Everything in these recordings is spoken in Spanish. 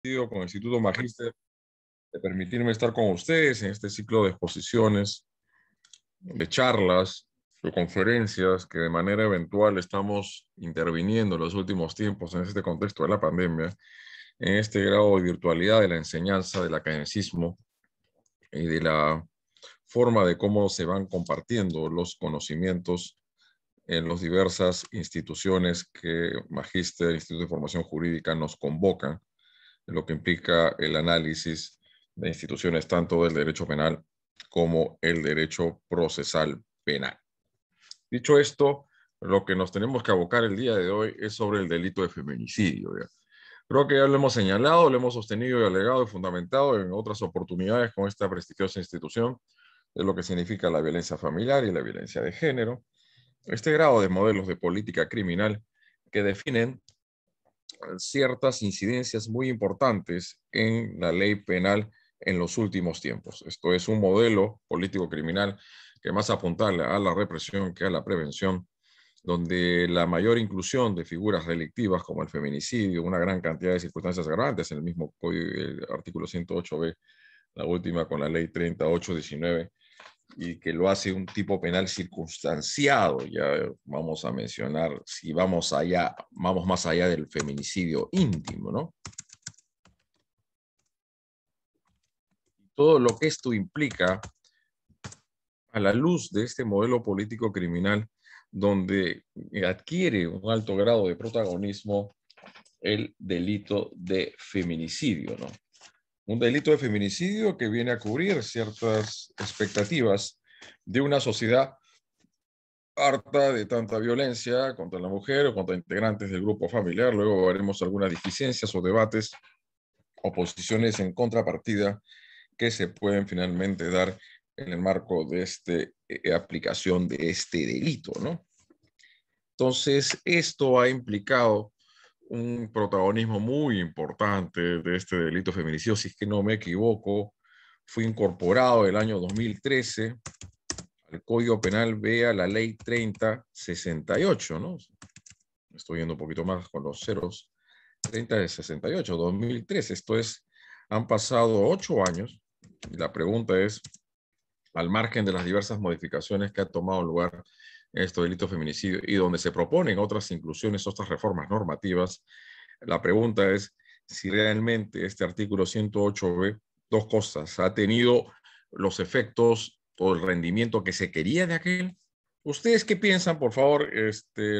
Con el Instituto Magíster de permitirme estar con ustedes en este ciclo de exposiciones, de charlas, de conferencias que de manera eventual estamos interviniendo en los últimos tiempos en este contexto de la pandemia, en este grado de virtualidad de la enseñanza, del academicismo y de la forma de cómo se van compartiendo los conocimientos en las diversas instituciones que Magíster, Instituto de Formación Jurídica, nos convocan, lo que implica el análisis de instituciones tanto del derecho penal como el derecho procesal penal. Dicho esto, lo que nos tenemos que abocar el día de hoy es sobre el delito de feminicidio. ¿Ya? Creo que ya lo hemos señalado, lo hemos sostenido y alegado y fundamentado en otras oportunidades con esta prestigiosa institución de lo que significa la violencia familiar y la violencia de género. Este grado de modelos de política criminal que definen ciertas incidencias muy importantes en la ley penal en los últimos tiempos. Esto es un modelo político-criminal que más apunta a la represión que a la prevención, donde la mayor inclusión de figuras delictivas como el feminicidio, una gran cantidad de circunstancias agravantes en el mismo código, el artículo 108b, la última con la ley 3819, y que lo hace un tipo penal circunstanciado. Ya vamos a mencionar, si vamos allá, vamos más allá del feminicidio íntimo, ¿no? Todo lo que esto implica a la luz de este modelo político criminal, donde adquiere un alto grado de protagonismo el delito de feminicidio, ¿no? Un delito de feminicidio que viene a cubrir ciertas expectativas de una sociedad harta de tanta violencia contra la mujer o contra integrantes del grupo familiar. Luego veremos algunas deficiencias o debates o posiciones en contrapartida que se pueden finalmente dar en el marco de esta aplicación de este delito, ¿no? Entonces, esto ha implicado un protagonismo muy importante de este delito feminicidio. Si es que no me equivoco, fue incorporado el año 2013 al Código Penal vía la Ley 3068, ¿no? Estoy yendo un poquito más con los ceros. 3068, 2013. Esto es, han pasado 8 años. Y la pregunta es, al margen de las diversas modificaciones que ha tomado lugar en este delito de feminicidio y donde se proponen otras inclusiones, otras reformas normativas, la pregunta es si realmente este artículo 108b, dos cosas, ha tenido los efectos o el rendimiento que se quería de aquel. ¿Ustedes qué piensan, por favor,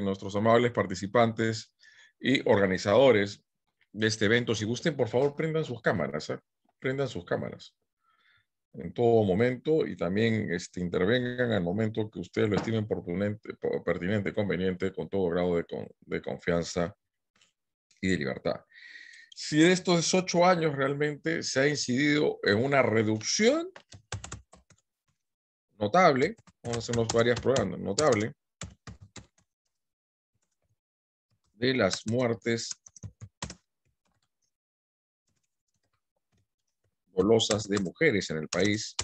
nuestros amables participantes y organizadores de este evento? Si gusten, por favor, prendan sus cámaras, ¿eh? Prendan sus cámaras en todo momento y también intervengan al momento que ustedes lo estimen pertinente, conveniente, con todo grado de confianza y de libertad. Si de estos 8 años realmente se ha incidido en una reducción notable, vamos a hacernos varias pruebas, notable, de las muertes dolosas de mujeres en el país,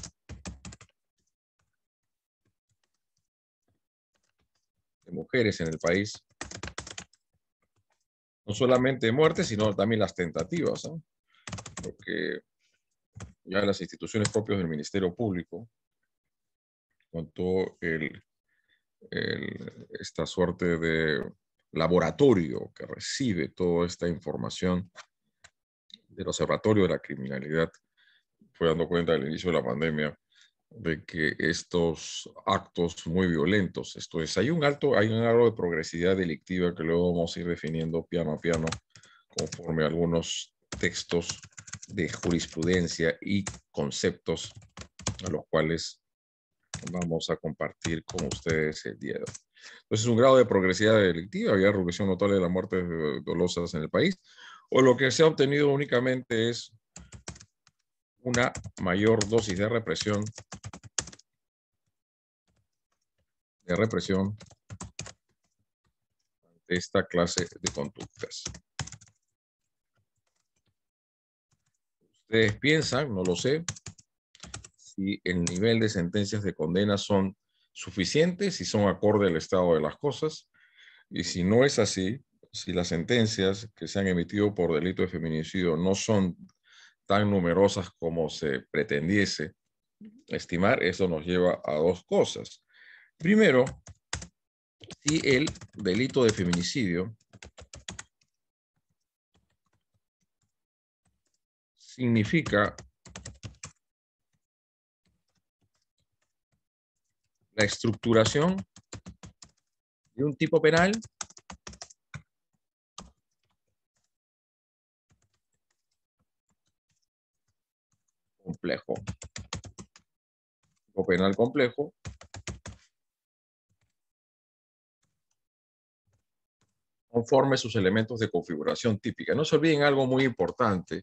no solamente muertes, sino también las tentativas, ¿no? Porque ya las instituciones propias del Ministerio Público, con todo esta suerte de laboratorio que recibe toda esta información del Observatorio de la Criminalidad, fue dando cuenta al inicio de la pandemia de que estos actos muy violentos, esto es, hay un grado de progresividad delictiva que luego vamos a ir definiendo piano a piano conforme a algunos textos de jurisprudencia y conceptos a los cuales vamos a compartir con ustedes el día de hoy. Entonces, un grado de progresividad delictiva, había reducción notable de las muertes dolosas en el país, o lo que se ha obtenido únicamente es una mayor dosis de represión de esta clase de conductas. Ustedes piensan, no lo sé, si el nivel de sentencias de condena son suficientes, si son acorde al estado de las cosas, y si no es así, si las sentencias que se han emitido por delito de feminicidio no son tan numerosas como se pretendiese estimar, eso nos lleva a dos cosas. Primero, si el delito de feminicidio significa la estructuración de un tipo penal complejo. Tipo penal complejo conforme sus elementos de configuración típica. No se olviden algo muy importante,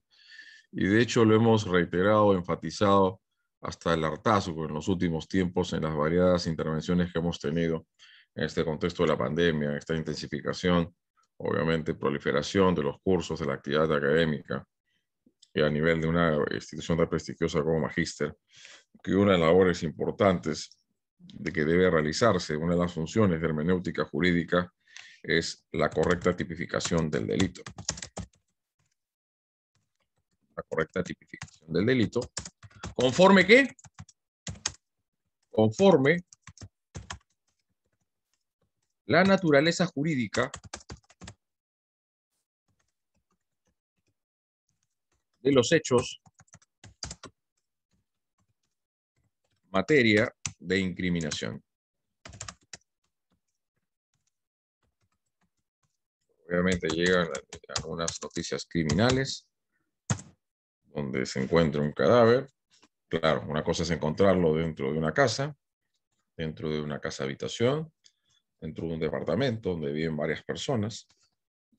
y de hecho lo hemos reiterado, enfatizado hasta el hartazgo en los últimos tiempos en las variadas intervenciones que hemos tenido en este contexto de la pandemia, en esta intensificación, obviamente proliferación de los cursos, de la actividad académica y a nivel de una institución tan prestigiosa como Magíster, que una de las labores importantes de que debe realizarse, una de las funciones de hermenéutica jurídica, es la correcta tipificación del delito. La correcta tipificación del delito. ¿Conforme qué? Conforme la naturaleza jurídica de los hechos materia de incriminación. Obviamente llegan algunas noticias criminales donde se encuentra un cadáver. Claro, una cosa es encontrarlo dentro de una casa habitación, dentro de un departamento donde viven varias personas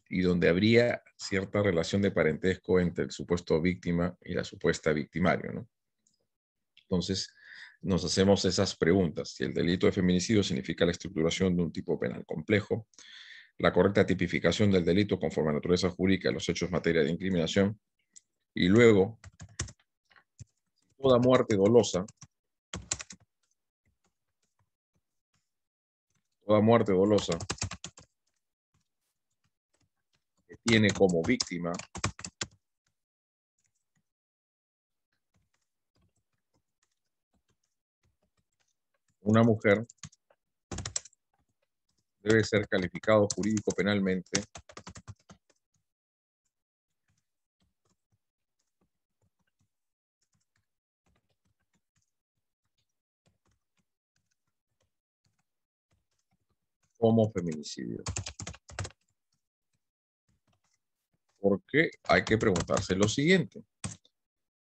y donde habría cierta relación de parentesco entre el supuesto víctima y la supuesta victimario, ¿no? Entonces, nos hacemos esas preguntas. Si el delito de feminicidio significa la estructuración de un tipo penal complejo, la correcta tipificación del delito conforme a la naturaleza jurídica de los hechos en materia de incriminación, y luego, toda muerte dolosa que tiene como víctima una mujer, debe ser calificado jurídico penalmente como feminicidio. Porque hay que preguntarse lo siguiente.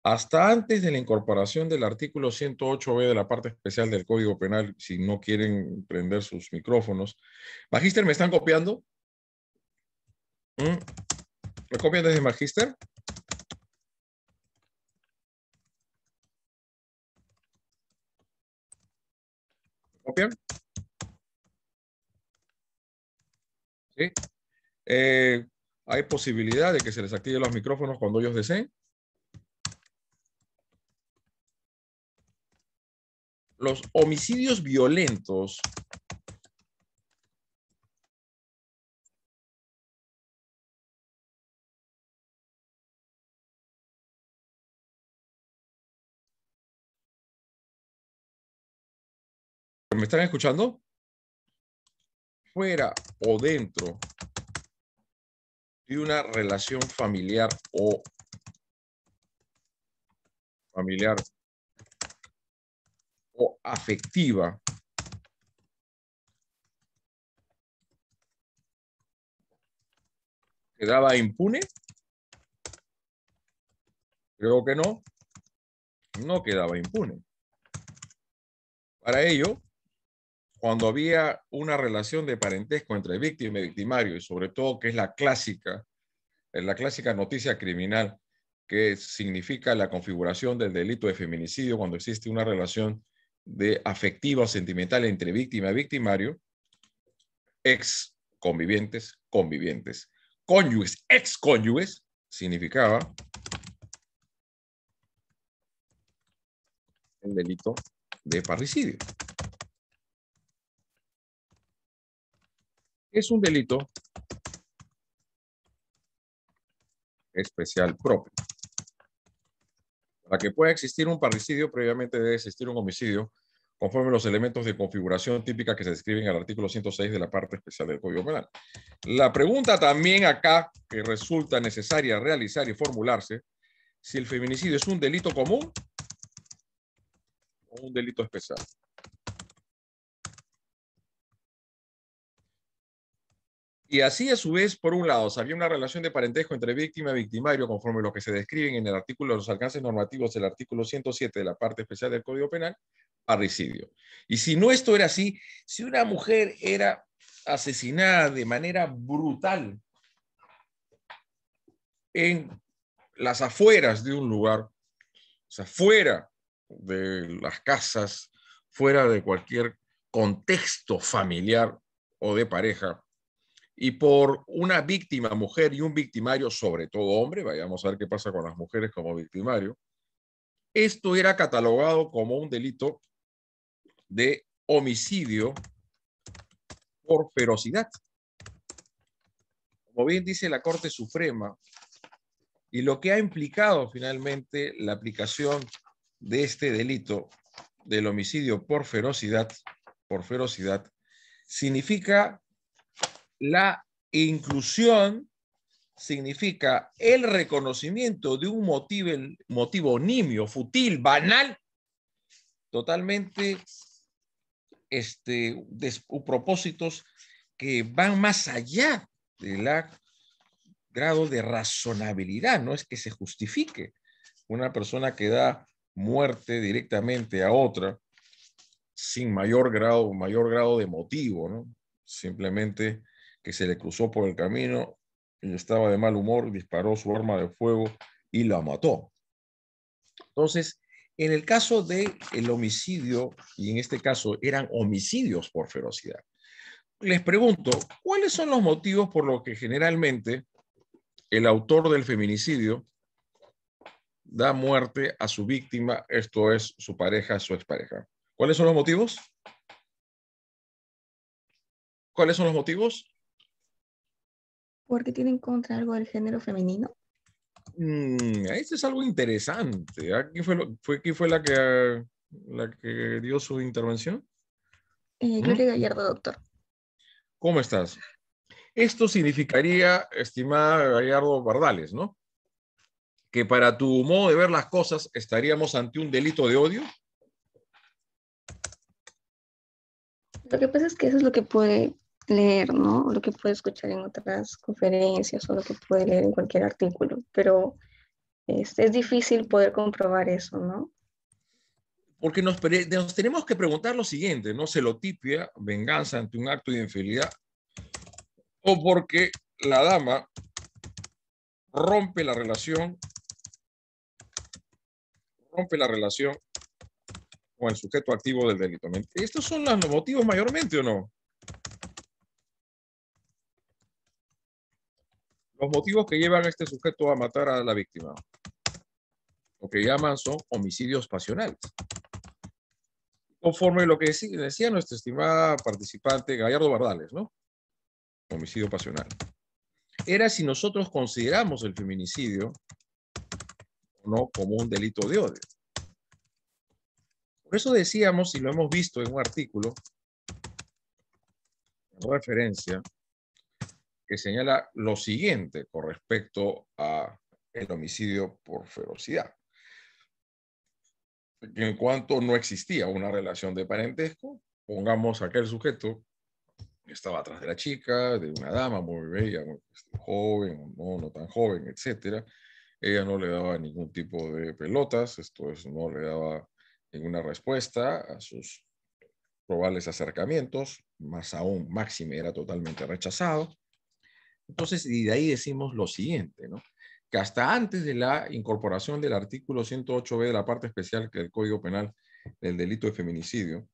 Hasta antes de la incorporación del artículo 108b de la parte especial del Código Penal, si no quieren prender sus micrófonos. Magíster, ¿me están copiando? ¿Me copian desde Magíster? ¿Me copian? ¿Sí? ¿Hay posibilidad de que se les active los micrófonos cuando ellos deseen? Los homicidios violentos ¿me están escuchando? Fuera o dentro de una relación familiar o afectiva, ¿quedaba impune? Creo que no. No quedaba impune. Para ello, cuando había una relación de parentesco entre víctima y victimario, y sobre todo que es la clásica noticia criminal, que significa la configuración del delito de feminicidio cuando existe una relación de afectiva o sentimental entre víctima y victimario, ex convivientes, cónyuges, ex cónyuges, significaba el delito de parricidio. Es un delito especial propio. Para que pueda existir un parricidio, previamente debe existir un homicidio, conforme a los elementos de configuración típica que se describen en el artículo 106 de la parte especial del Código Penal. La pregunta también acá que resulta necesaria realizar y formularse, si el feminicidio es un delito común o un delito especial. Y así, a su vez, por un lado, si había una relación de parentesco entre víctima y victimario, conforme a lo que se describen en el artículo de los alcances normativos del artículo 107 de la parte especial del Código Penal, parricidio. Y si no esto era así, si una mujer era asesinada de manera brutal en las afueras de un lugar, o sea, fuera de las casas, fuera de cualquier contexto familiar o de pareja, y por una víctima mujer y un victimario, sobre todo hombre, vayamos a ver qué pasa con las mujeres como victimario, esto era catalogado como un delito de homicidio por ferocidad. Como bien dice la Corte Suprema, y lo que ha implicado finalmente la aplicación de este delito del homicidio por ferocidad, significa la inclusión, significa el reconocimiento de un motivo nimio, fútil, banal, totalmente propósitos que van más allá del grado de razonabilidad. No es que se justifique una persona que da muerte directamente a otra sin mayor grado de motivo, ¿no? Simplemente que se le cruzó por el camino y estaba de mal humor, disparó su arma de fuego y la mató. Entonces, en el caso del homicidio, y en este caso eran homicidios por ferocidad, les pregunto, ¿cuáles son los motivos por los que generalmente el autor del feminicidio da muerte a su víctima, esto es, su pareja, su expareja? ¿Cuáles son los motivos? ¿Cuáles son los motivos? Porque tiene en contra algo del género femenino. Esto es algo interesante. ¿Quién fue la que dio su intervención? Gloria Gallardo, doctor. ¿Cómo estás? Esto significaría, estimada Gallardo Bardales, ¿no? Que para tu modo de ver las cosas estaríamos ante un delito de odio. Lo que pasa es que eso es lo que puede leer, ¿no? Lo que puede escuchar en otras conferencias o lo que puede leer en cualquier artículo, pero es difícil poder comprobar eso, ¿no? Porque nos tenemos que preguntar lo siguiente, ¿no? Celotipia, venganza ante un acto de infidelidad, o porque la dama rompe la relación con el sujeto activo del delito. ¿Estos son los motivos mayormente o no? Los motivos que llevan a este sujeto a matar a la víctima, lo que llaman son homicidios pasionales. Conforme lo que decía nuestra estimada participante Gallardo Bardales, ¿no? Homicidio pasional. Era si nosotros consideramos el feminicidio o no como un delito de odio. Por eso decíamos, y lo hemos visto en un artículo, en referencia, que señala lo siguiente con respecto a el homicidio por ferocidad. En cuanto no existía una relación de parentesco, pongamos a aquel sujeto que estaba atrás de la chica, de una dama muy bella, muy joven, no tan joven, etcétera. Ella no le daba ningún tipo de pelotas, esto es, no le daba ninguna respuesta a sus probables acercamientos, más aún Máxime era totalmente rechazado. Entonces, y de ahí decimos lo siguiente, ¿no? Que hasta antes de la incorporación del artículo 108b de la parte especial del Código Penal del delito de feminicidio,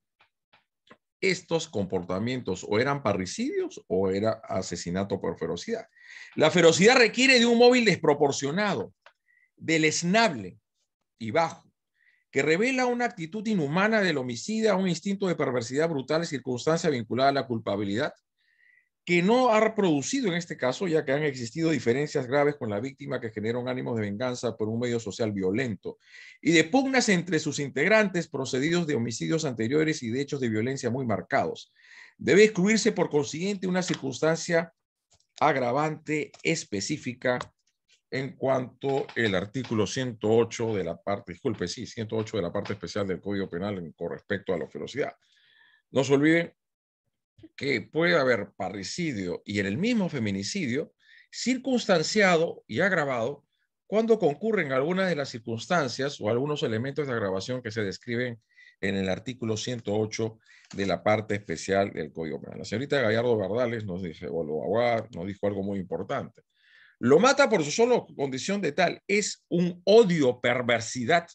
estos comportamientos o eran parricidios o era asesinato por ferocidad. La ferocidad requiere de un móvil desproporcionado, deleznable y bajo, que revela una actitud inhumana del homicida, un instinto de perversidad brutal, circunstancia vinculada a la culpabilidad, que no ha producido en este caso, ya que han existido diferencias graves con la víctima que generan ánimos de venganza por un medio social violento y de pugnas entre sus integrantes procedidos de homicidios anteriores y de hechos de violencia muy marcados. Debe excluirse por consiguiente una circunstancia agravante específica en cuanto el artículo 108 de la parte, disculpe, sí, 108 de la parte especial del Código Penal con respecto a la ofilosidad. No se olviden que puede haber parricidio y en el mismo feminicidio circunstanciado y agravado cuando concurren algunas de las circunstancias o algunos elementos de agravación que se describen en el artículo 108 de la parte especial del Código Penal. La señorita Gallardo Bardales nos dijo algo muy importante. Lo mata por su solo condición de tal. Es un odio, perversidad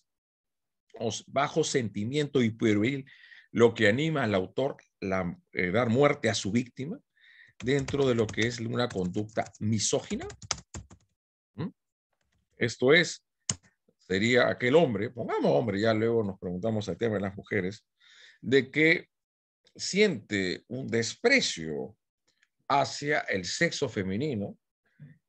o bajo sentimiento y pueril lo que anima al autor a dar muerte a su víctima dentro de lo que es una conducta misógina. Esto es, sería aquel hombre, pongamos hombre, ya luego nos preguntamos el tema de las mujeres, de que siente un desprecio hacia el sexo femenino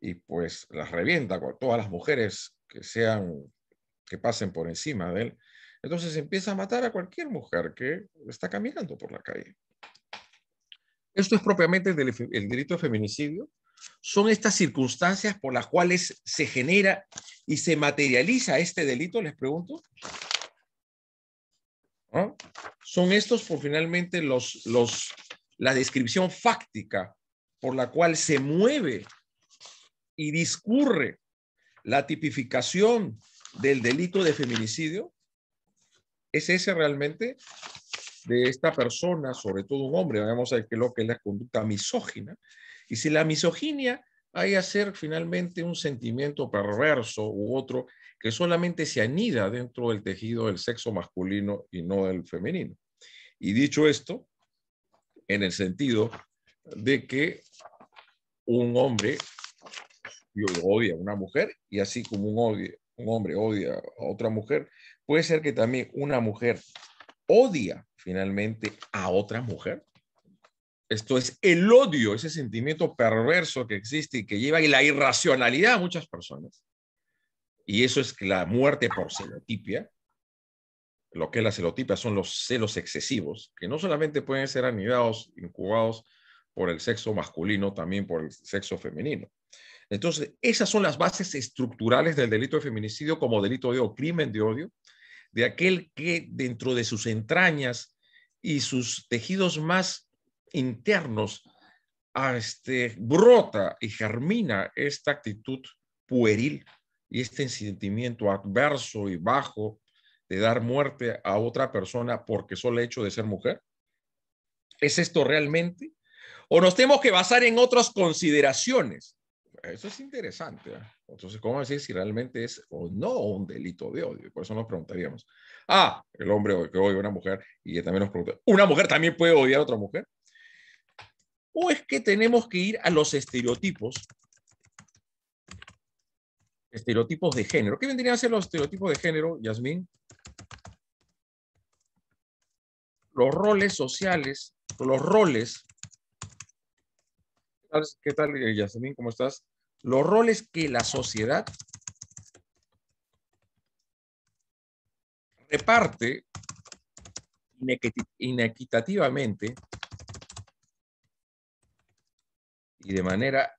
y pues las revienta con todas las mujeres que pasen por encima de él. Entonces empieza a matar a cualquier mujer que está caminando por la calle. Esto es propiamente el delito de feminicidio. Son estas circunstancias por las cuales se genera y se materializa este delito, les pregunto. ¿Ah? Son estos por finalmente la descripción fáctica por la cual se mueve y discurre la tipificación del delito de feminicidio. ¿Es ese realmente de esta persona, sobre todo un hombre? Vamos a ver qué es lo que es la conducta misógina. Y si la misoginia hay a ser finalmente un sentimiento perverso u otro que solamente se anida dentro del tejido del sexo masculino y no del femenino. Y dicho esto, en el sentido de que un hombre odia a una mujer y así como un hombre odia a otra mujer, puede ser que también una mujer odia finalmente a otra mujer. Esto es el odio, ese sentimiento perverso que existe y que lleva y la irracionalidad a muchas personas. Y eso es la muerte por celotipia. Lo que es la celotipia son los celos excesivos, que no solamente pueden ser anidados, incubados por el sexo masculino, también por el sexo femenino. Entonces, esas son las bases estructurales del delito de feminicidio como delito de odio, crimen de odio, de aquel que dentro de sus entrañas y sus tejidos más internos brota y germina esta actitud pueril y este sentimiento adverso y bajo de dar muerte a otra persona porque solo el hecho de ser mujer. ¿Es esto realmente? ¿O nos tenemos que basar en otras consideraciones? Eso es interesante. Entonces, ¿cómo decir si realmente es o no un delito de odio? Por eso nos preguntaríamos. El hombre que odia a una mujer, y también nos pregunta, ¿una mujer también puede odiar a otra mujer? ¿O es que tenemos que ir a los estereotipos de género? ¿Qué vendrían a ser los estereotipos de género, Yasmín? Los roles sociales, los roles. ¿Qué tal, Yasmín? ¿Cómo estás? Los roles que la sociedad reparte inequitativamente y de manera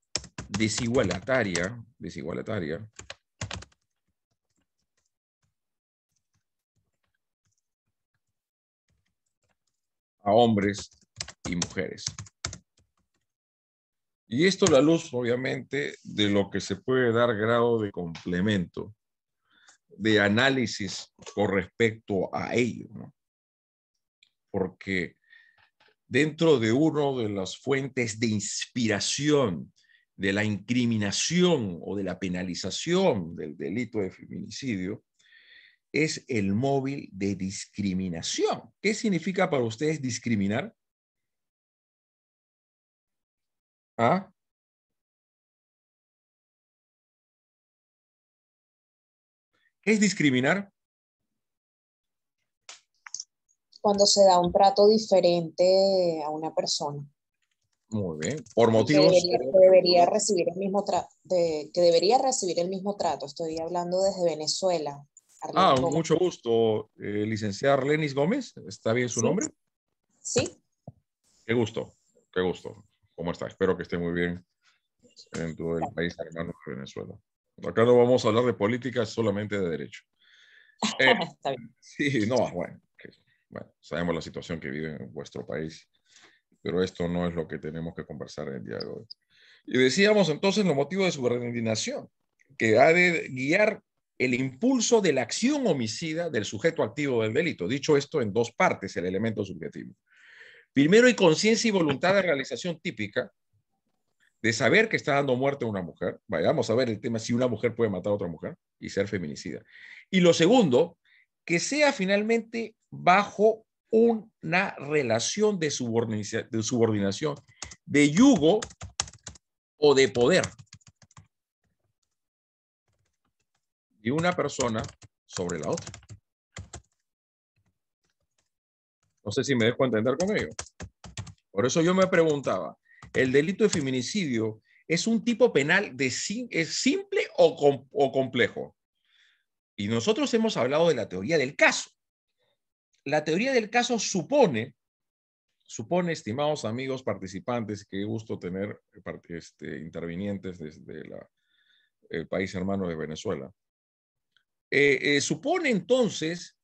desigualataria a hombres y mujeres. Y esto a la luz, obviamente, de lo que se puede dar grado de complemento, de análisis con respecto a ello, ¿no? Porque dentro de una de las fuentes de inspiración de la incriminación o de la penalización del delito de feminicidio es el móvil de discriminación. ¿Qué significa para ustedes discriminar? ¿Ah? ¿Qué es discriminar? Cuando se da un trato diferente a una persona. Muy bien. Por Que motivos... debería recibir el mismo que debería recibir el mismo trato. Estoy hablando desde Venezuela. Ah, Arlenis Gómez. mucho gusto, licenciada Arlenis Gómez. ¿Está bien su Sí, nombre? sí. Qué gusto, qué gusto. ¿Cómo está? Espero que esté muy bien dentro del país hermano de Venezuela. Acá no vamos a hablar de política, solamente de derecho. Está bien. Sí, no, bueno, bueno, sabemos la situación que vive en vuestro país, pero esto no es lo que tenemos que conversar el día de hoy. Y decíamos entonces los motivos de subordinación, que ha de guiar el impulso de la acción homicida del sujeto activo del delito. Dicho esto en dos partes, el elemento subjetivo. Primero, hay conciencia y voluntad de realización típica de saber que está dando muerte a una mujer. Vayamos a ver el tema si una mujer puede matar a otra mujer y ser feminicida. Y lo segundo, que sea finalmente bajo una relación de subordinación, de yugo o de poder de una persona sobre la otra. No sé si me dejo entender con ello. Por eso yo me preguntaba, ¿el delito de feminicidio es un tipo penal es simple o complejo? Y nosotros hemos hablado de la teoría del caso. La teoría del caso supone, estimados amigos participantes, qué gusto tener intervinientes desde el país hermano de Venezuela. Supone entonces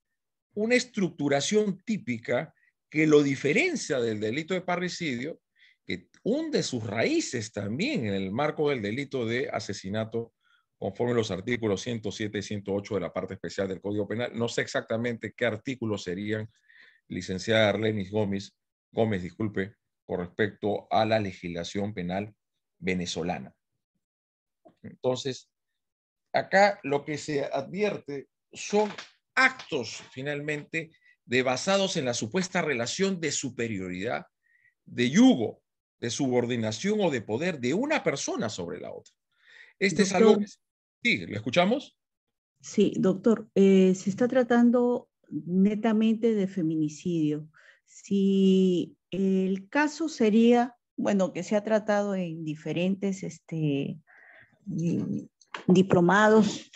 una estructuración típica que lo diferencia del delito de parricidio, que hunde sus raíces también en el marco del delito de asesinato conforme los artículos 107 y 108 de la parte especial del Código Penal. No sé exactamente qué artículos serían, licenciada Arlenis Gómez, disculpe, con respecto a la legislación penal venezolana. Entonces, acá lo que se advierte son actos finalmente basados en la supuesta relación de superioridad, de yugo, de subordinación o de poder de una persona sobre la otra. Este es algo Doctor, que... Sí, ¿le escuchamos? sí, doctor, se está tratando netamente de feminicidio. Si el caso sería, bueno, que se ha tratado en diferentes diplomados,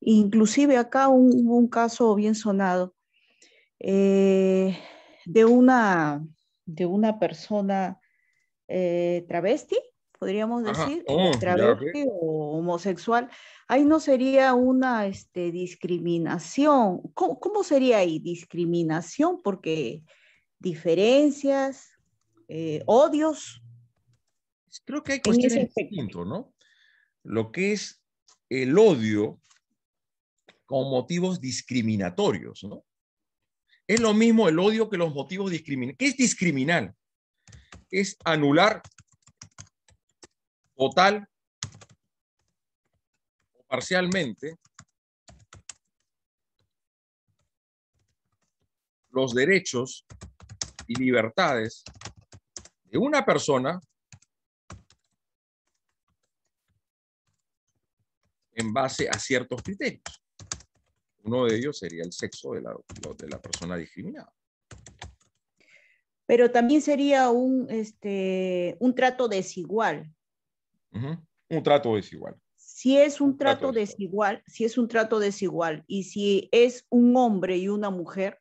inclusive acá hubo un caso bien sonado eh, de una, de una persona travesti, podríamos Ajá. decir, Oh, ya, ok. travesti o homosexual. Ahí no sería una discriminación. ¿Cómo sería ahí? Discriminación porque diferencias, odios Creo que hay en ese cuestiones aspecto. distintas, ¿no? Lo que es el odio con motivos discriminatorios, ¿no? Es lo mismo el odio que los motivos discriminatorios. ¿Qué es discriminar? Es anular total o parcialmente los derechos y libertades de una persona en base a ciertos criterios. Uno de ellos sería el sexo de la persona discriminada. Pero también sería un trato desigual. Un trato desigual. Si es un trato desigual, si es un trato desigual y si es un hombre y una mujer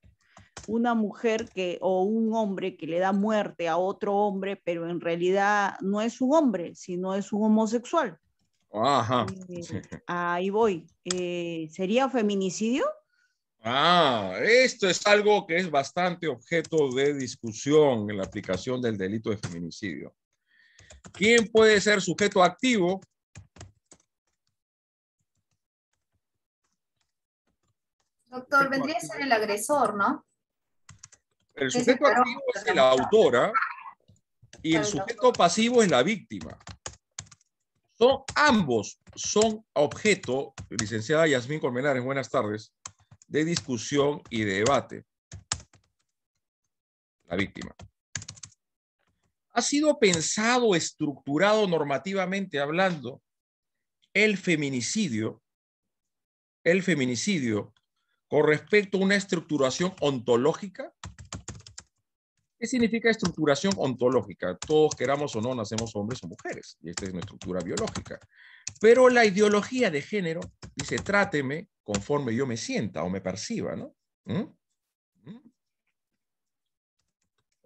o un hombre que le da muerte a otro hombre, pero en realidad no es un hombre, sino es un homosexual. Ajá. Ahí voy. ¿Sería feminicidio? Esto es algo que es bastante objeto de discusión en la aplicación del delito de feminicidio. ¿Quién puede ser sujeto activo? Doctor, vendría a ser el agresor, ¿no? El sujeto activo es la autora y el sujeto pasivo es la víctima. Ambos son objeto, licenciada Yasmín Colmenares, buenas tardes, de discusión y de debate. La víctima. Ha sido pensado, estructurado normativamente hablando, el feminicidio con respecto a una estructuración ontológica. ¿Qué significa estructuración ontológica? Todos, queramos o no, nacemos hombres o mujeres, y esta es una estructura biológica. Pero la ideología de género dice, tráteme conforme yo me sienta o me perciba, ¿no? No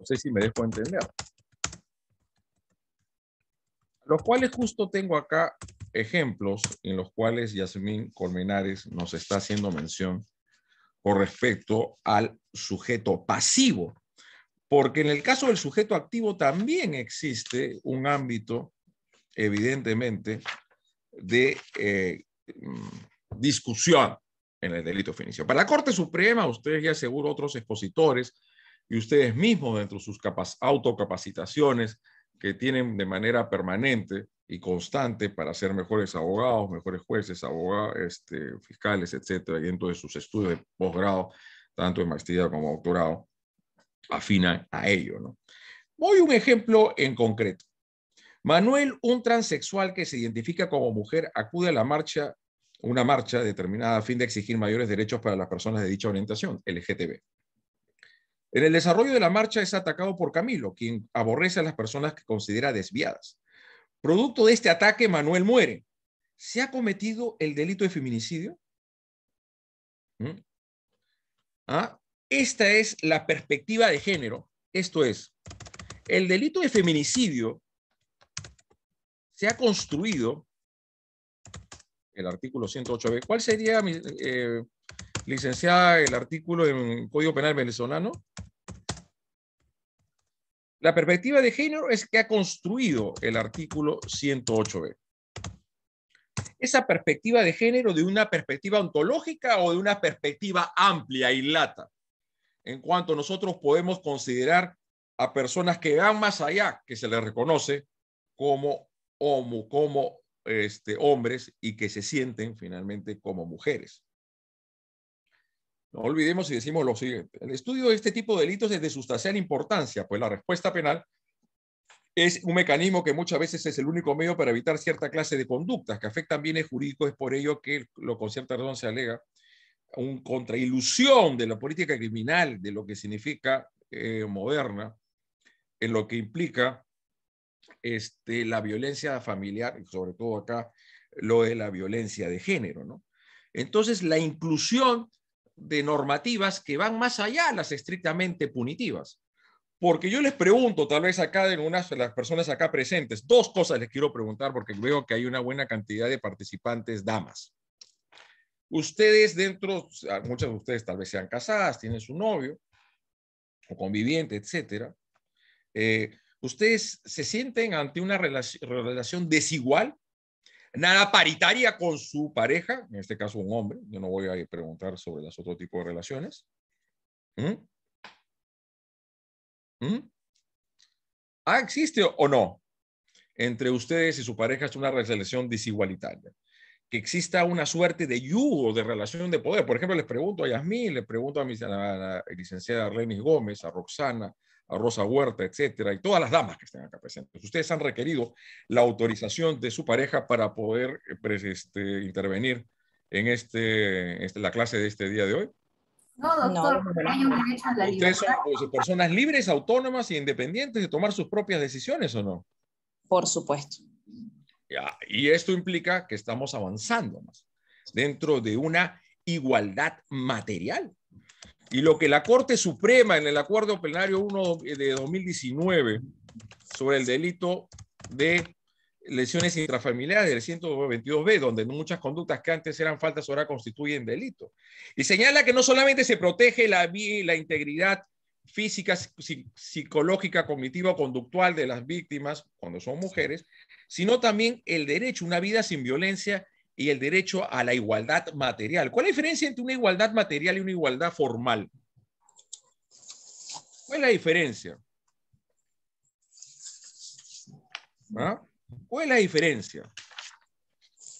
sé si me dejo entender. Los cuales justo tengo acá ejemplos en los cuales Yasmín Colmenares nos está haciendo mención con respecto al sujeto pasivo. Porque en el caso del sujeto activo también existe un ámbito, evidentemente, de discusión en el delito de feminicidio. Para la Corte Suprema, ustedes ya seguro otros expositores y ustedes mismos dentro de sus autocapacitaciones que tienen de manera permanente y constante para ser mejores abogados, mejores jueces, abogados, fiscales, etcétera, y dentro de sus estudios de posgrado, tanto en maestría como doctorado, afinan a ello, ¿no? Voy a un ejemplo en concreto. Manuel, un transexual que se identifica como mujer, acude a la marcha, una marcha determinada a fin de exigir mayores derechos para las personas de dicha orientación, LGTB. En el desarrollo de la marcha es atacado por Camilo, quien aborrece a las personas que considera desviadas. Producto de este ataque, Manuel muere. ¿Se ha cometido el delito de feminicidio? Esta es la perspectiva de género. Esto es, el delito de feminicidio se ha construido, el artículo 108b. ¿Cuál sería, licenciada, el artículo en Código Penal venezolano? La perspectiva de género es que ha construido el artículo 108b. Esa perspectiva de género, de una perspectiva ontológica o de una perspectiva amplia y lata, en cuanto nosotros podemos considerar a personas que van más allá, que se les reconoce como hombres y que se sienten finalmente como mujeres. No olvidemos y decimos lo siguiente. El estudio de este tipo de delitos es de sustancial importancia, pues la respuesta penal es un mecanismo que muchas veces es el único medio para evitar cierta clase de conductas que afectan bienes jurídicos. Es por ello que con cierta razón se alega un contrailusión de la política criminal, de lo que significa moderna, en lo que implica la violencia familiar, y sobre todo acá lo de la violencia de género, ¿no? Entonces, la inclusión de normativas que van más allá de las estrictamente punitivas. Porque yo les pregunto, tal vez acá de unas de las personas acá presentes, dos cosas les quiero preguntar porque veo que hay una buena cantidad de participantes damas. Ustedes muchas de ustedes tal vez sean casadas, tienen su novio o conviviente, etcétera. ¿Ustedes se sienten ante una relación desigual, nada paritaria con su pareja, en este caso un hombre? Yo no voy a preguntar sobre los otros tipos de relaciones. ¿Existe o no entre ustedes y su pareja es una relación desigualitaria? Que exista una suerte de yugo de relación de poder. Por ejemplo, les pregunto a Yasmín, le pregunto a la licenciada Renis Gómez, a Roxana, a Rosa Huerta, etcétera, y todas las damas que estén acá presentes. Ustedes han requerido la autorización de su pareja para poder intervenir en la clase de este día de hoy. No, doctor, no hay un derecho a la ¿Ustedes libertad. son personas libres, autónomas e independientes de tomar sus propias decisiones o no? Por supuesto. Ya, y esto implica que estamos avanzando más dentro de una igualdad material. Y lo que la Corte Suprema en el Acuerdo Plenario 1 de 2019 sobre el delito de lesiones intrafamiliares del 122b, donde muchas conductas que antes eran faltas ahora constituyen delito. Y señala que no solamente se protege la integridad física, psicológica, cognitiva o conductual de las víctimas cuando son mujeres, sino también el derecho a una vida sin violencia y el derecho a la igualdad material. ¿Cuál es la diferencia entre una igualdad material y una igualdad formal? ¿Cuál es la diferencia? ¿Cuál es la diferencia?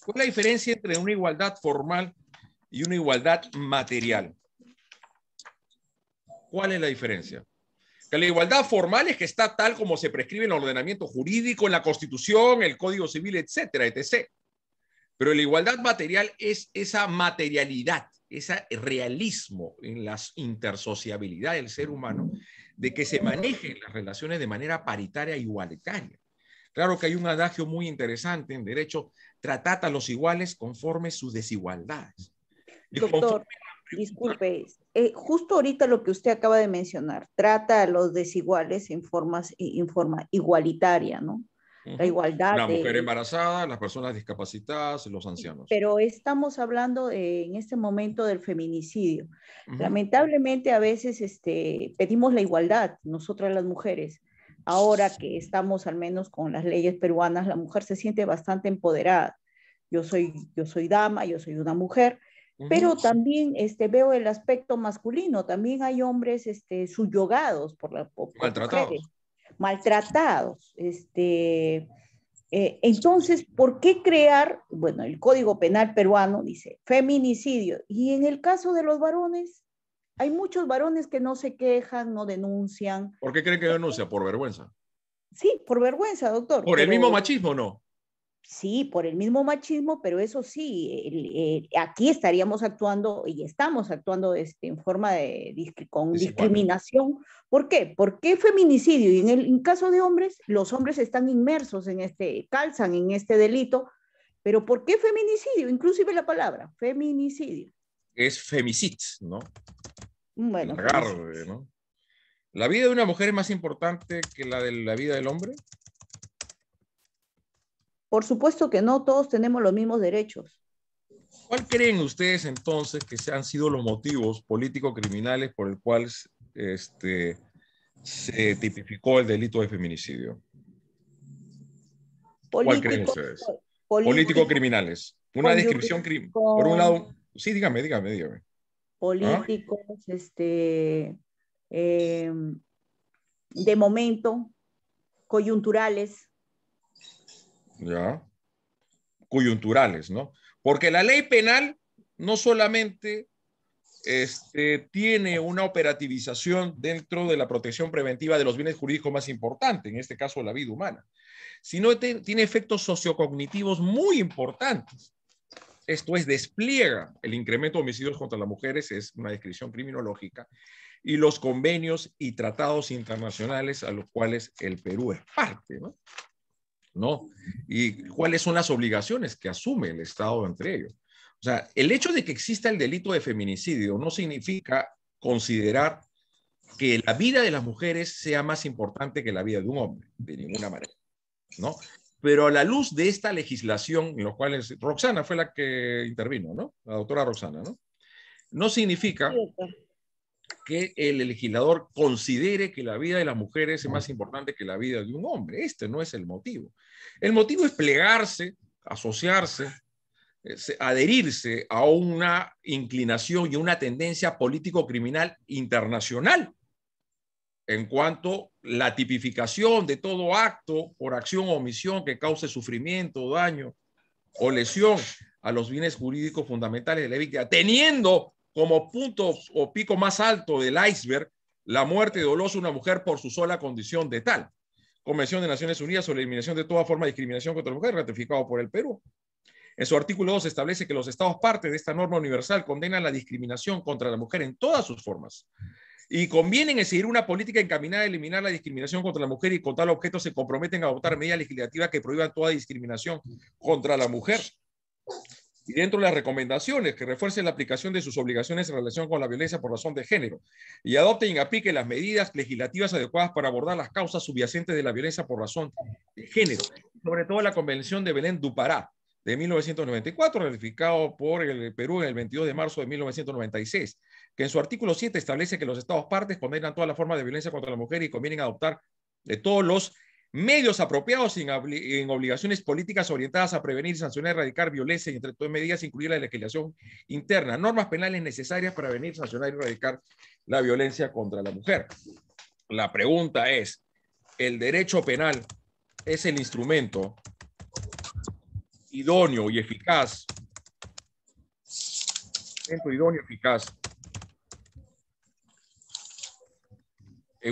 ¿Cuál es la diferencia entre una igualdad formal y una igualdad material? ¿Cuál es la diferencia? Que la igualdad formal es que está tal como se prescribe en el ordenamiento jurídico, en la Constitución, el Código Civil, etcétera, etc. Pero la igualdad material es esa materialidad, ese realismo en la intersociabilidad del ser humano, de que se manejen las relaciones de manera paritaria e igualitaria. Claro que hay un adagio muy interesante en derecho: tratad a los iguales conforme sus desigualdades. Y Doctor, disculpe, justo ahorita lo que usted acaba de mencionar, trata a los desiguales en forma igualitaria, ¿no? La igualdad la mujer embarazada, las personas discapacitadas, los ancianos. Pero estamos hablando en este momento del feminicidio. Lamentablemente a veces pedimos la igualdad, nosotras las mujeres. Ahora que estamos al menos con las leyes peruanas, la mujer se siente bastante empoderada. Yo soy dama, yo soy una mujer, pero también veo el aspecto masculino. También hay hombres subjugados por maltratados. mujeres, maltratados. Entonces, ¿por qué crear? Bueno, el Código Penal peruano dice feminicidio. Y en el caso de los varones, hay muchos varones que no se quejan, no denuncian. ¿Por qué creen que denuncia? Por vergüenza. Sí, por vergüenza, doctor. ¿Por el mismo machismo, no? Sí, por el mismo machismo, pero eso sí, aquí estaríamos actuando y estamos actuando en forma con discriminación. ¿Por qué? ¿Por qué feminicidio? Y en caso de hombres, los hombres están inmersos en calzan en este delito, pero ¿por qué feminicidio? Inclusive la palabra, feminicidio. Es femicid, ¿no? Bueno, agarre, ¿no? ¿La vida de una mujer es más importante que la de la vida del hombre? Por supuesto que no, todos tenemos los mismos derechos. ¿Cuál creen ustedes entonces que han sido los motivos político-criminales por el cual se tipificó el delito de feminicidio? ¿Cuál creen ustedes? Político-criminales. Una descripción, por un lado, sí, dígame. Políticos, de momento, coyunturales. Ya. Coyunturales, ¿no? Porque la ley penal no solamente tiene una operativización dentro de la protección preventiva de los bienes jurídicos más importantes, en este caso la vida humana, sino tiene efectos sociocognitivos muy importantes. Esto es, despliega el incremento de homicidios contra las mujeres, es una descripción criminológica, y los convenios y tratados internacionales a los cuales el Perú es parte, ¿no? Y cuáles son las obligaciones que asume el Estado entre ellos. O sea, el hecho de que exista el delito de feminicidio no significa considerar que la vida de las mujeres sea más importante que la vida de un hombre, de ninguna manera, ¿no? Pero a la luz de esta legislación, en los cuales Roxana fue la que intervino, ¿no? La doctora Roxana, ¿no? No significa que el legislador considere que la vida de las mujeres es más importante que la vida de un hombre. Este no es el motivo. El motivo es plegarse, asociarse, adherirse a una inclinación y una tendencia político-criminal internacional en cuanto a la tipificación de todo acto por acción o omisión que cause sufrimiento, daño o lesión a los bienes jurídicos fundamentales de la víctima, teniendo como punto o pico más alto del iceberg la muerte dolosa de una mujer por su sola condición de tal. Convención de Naciones Unidas sobre la eliminación de toda forma de discriminación contra la mujer, ratificado por el Perú. En su artículo 2 establece que los estados parte de esta norma universal condenan la discriminación contra la mujer en todas sus formas y convienen en seguir una política encaminada a eliminar la discriminación contra la mujer y con tal objeto se comprometen a adoptar medidas legislativas que prohíban toda discriminación contra la mujer. Y dentro de las recomendaciones, que refuercen la aplicación de sus obligaciones en relación con la violencia por razón de género y adopten y apliquen las medidas legislativas adecuadas para abordar las causas subyacentes de la violencia por razón de género, sobre todo la Convención de Belén do Pará de 1994, ratificado por el Perú en el 22 de marzo de 1996, que en su artículo 7 establece que los estados partes condenan todas las formas de violencia contra la mujer y convienen adoptar de todos los medios apropiados en obligaciones políticas orientadas a prevenir, sancionar, erradicar violencia y entre todas medidas incluir la legislación interna, normas penales necesarias para prevenir, sancionar y erradicar la violencia contra la mujer. La pregunta es, ¿el derecho penal es el instrumento idóneo y eficaz en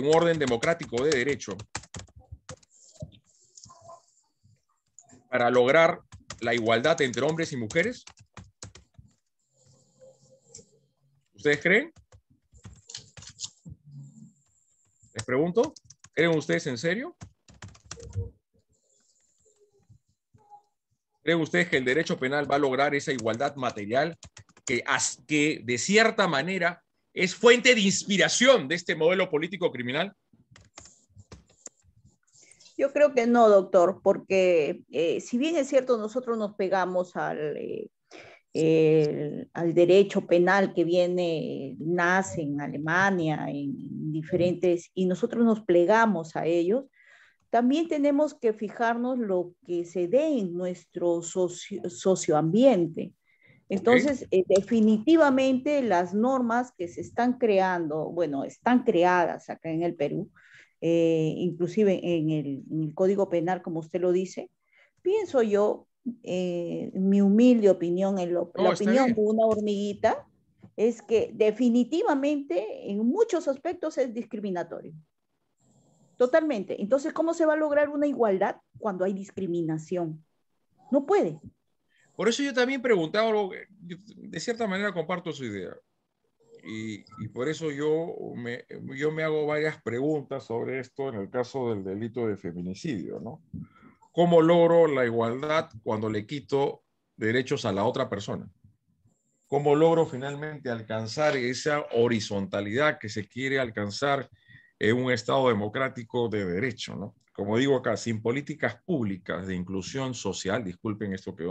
un orden democrático de derecho para lograr la igualdad entre hombres y mujeres? ¿Ustedes creen? pregunto, ¿creen ustedes en serio? ¿Creen ustedes que el derecho penal va a lograr esa igualdad material que de cierta manera es fuente de inspiración de este modelo político criminal? Yo creo que no, doctor, porque si bien es cierto, nosotros nos pegamos al derecho penal que nace en Alemania, en diferentes, y nosotros nos plegamos a ellos, también tenemos que fijarnos lo que se dé en nuestro socioambiente. Entonces, definitivamente las normas que se están creando, bueno, están creadas acá en el Perú, inclusive en el Código Penal, como usted lo dice, pienso yo, mi humilde opinión, la opinión de una hormiguita, es que definitivamente en muchos aspectos es discriminatorio. Totalmente. Entonces, ¿cómo se va a lograr una igualdad cuando hay discriminación? No puede. Por eso yo también preguntaba, de cierta manera comparto su idea. Y por eso yo me hago varias preguntas sobre esto en el caso del delito de feminicidio, ¿no? ¿Cómo logro la igualdad cuando le quito derechos a la otra persona? ¿Cómo logro finalmente alcanzar esa horizontalidad que se quiere alcanzar en un Estado democrático de derecho, ¿no? Como digo acá, sin políticas públicas de inclusión social, disculpen esto que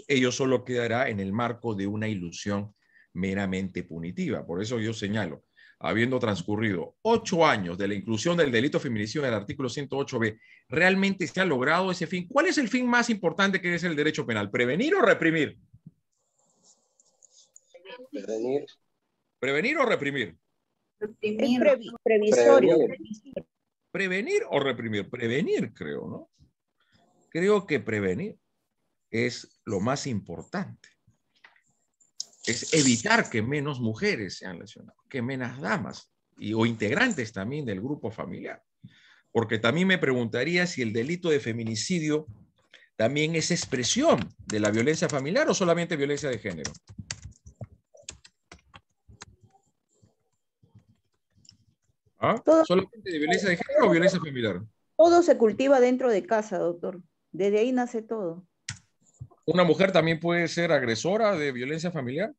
ello solo quedará en el marco de una ilusión meramente punitiva. Por eso yo señalo, habiendo transcurrido 8 años de la inclusión del delito feminicidio en el artículo 108b, ¿realmente se ha logrado ese fin? ¿Cuál es el fin más importante que es el derecho penal? ¿Prevenir o reprimir? Prevenir. ¿Prevenir o reprimir? Reprimir. Previsorio. ¿Prevenir o reprimir? Prevenir, creo, ¿no? Creo que prevenir es lo más importante. Es evitar que menos mujeres sean lesionadas, que menos damas o integrantes también del grupo familiar. Porque también me preguntaría si el delito de feminicidio también es expresión de la violencia familiar o solamente violencia de género. ¿Ah? ¿Solamente de violencia de género o violencia familiar? Todo se cultiva dentro de casa, doctor. Desde ahí nace todo. ¿Una mujer también puede ser agresora de violencia familiar?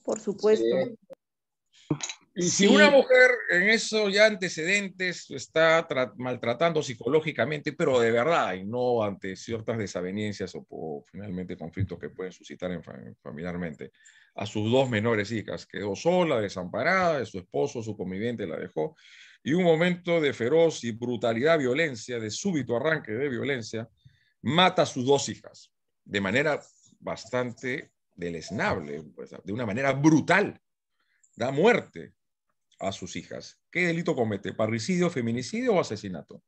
Por supuesto. Sí. Y si una mujer en esos ya antecedentes está maltratando psicológicamente, pero de verdad, y no ante ciertas desavenencias o finalmente conflictos que pueden suscitar familiarmente, a sus 2 menores hijas, quedó sola, desamparada, de su esposo, su conviviente la dejó, y un momento de feroz y brutalidad violencia, de súbito arranque de violencia, mata a sus 2 hijas, de manera bastante deleznable, pues, de una manera brutal, da muerte a sus hijas. ¿Qué delito comete? ¿Parricidio, feminicidio o asesinato?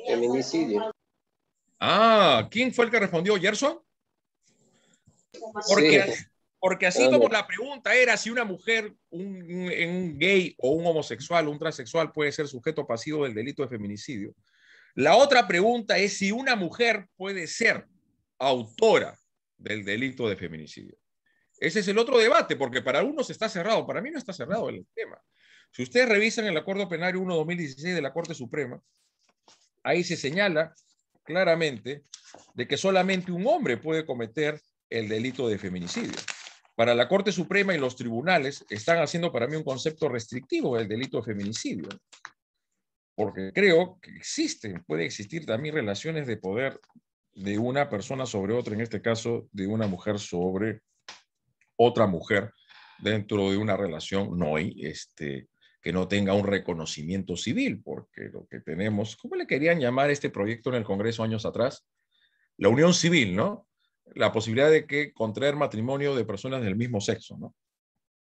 Feminicidio. Ah, ¿quién fue el que respondió? ¿Gerson? Porque así como la pregunta era si una mujer, un gay o un homosexual, un transexual puede ser sujeto pasivo del delito de feminicidio. La otra pregunta es si una mujer puede ser autora del delito de feminicidio. Ese es el otro debate, porque para algunos está cerrado, para mí no está cerrado el tema. Si ustedes revisan el Acuerdo Penario 1/2016 de la Corte Suprema, ahí se señala claramente de que solamente un hombre puede cometer el delito de feminicidio. Para la Corte Suprema y los tribunales están haciendo para mí un concepto restrictivo del delito de feminicidio, porque creo que puede existir también relaciones de poder de una persona sobre otra, en este caso de una mujer sobre otra mujer dentro de una relación que no tenga un reconocimiento civil, porque lo que tenemos, ¿cómo le querían llamar este proyecto en el Congreso años atrás? La unión civil, ¿no? La posibilidad de que contraer matrimonio de personas del mismo sexo, ¿no?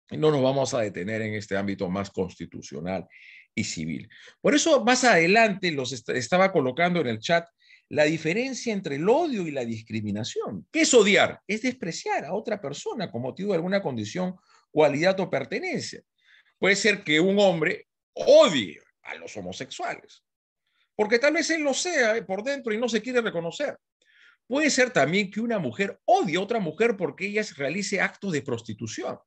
Y no nos vamos a detener en este ámbito más constitucional y civil. Por eso, más adelante, estaba colocando en el chat la diferencia entre el odio y la discriminación. ¿Qué es odiar? Es despreciar a otra persona con motivo de alguna condición, cualidad o pertenencia. Puede ser que un hombre odie a los homosexuales, porque tal vez él lo sea por dentro y no se quiere reconocer. Puede ser también que una mujer odie a otra mujer porque ella realice actos de prostitución.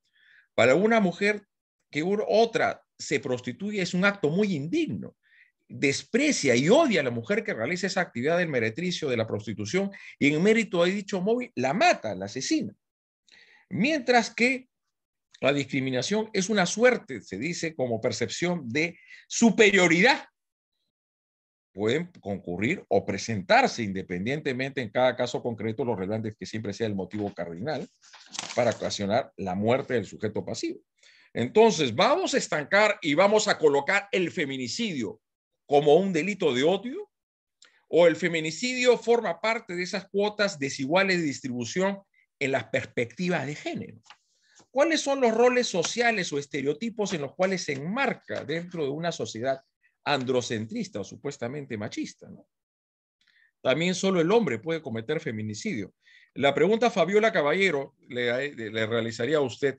Para una mujer, que otra se prostituye es un acto muy indigno. Desprecia y odia a la mujer que realiza esa actividad del meretricio de la prostitución y en mérito de dicho móvil la mata, la asesina. Mientras que la discriminación es una suerte, se dice, como percepción de superioridad. Pueden concurrir o presentarse independientemente en cada caso concreto, lo relevante es que siempre sea el motivo cardinal para ocasionar la muerte del sujeto pasivo. Entonces, vamos a estancar y vamos a colocar el feminicidio como un delito de odio, o el feminicidio forma parte de esas cuotas desiguales de distribución en las perspectivas de género. ¿Cuáles son los roles sociales o estereotipos en los cuales se enmarca dentro de una sociedad androcentrista o supuestamente machista, ¿no? También solo el hombre puede cometer feminicidio. La pregunta Fabiola Caballero le realizaría a usted.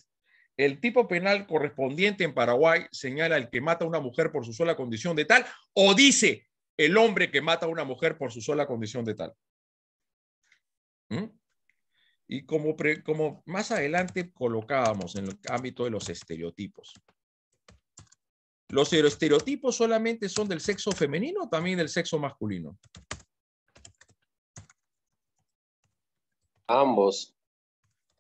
¿El tipo penal correspondiente en Paraguay señala el que mata a una mujer por su sola condición de tal o dice el hombre que mata a una mujer por su sola condición de tal? Y como más adelante colocábamos en el ámbito de los estereotipos. ¿Los estereotipos solamente son del sexo femenino o también del sexo masculino? Ambos.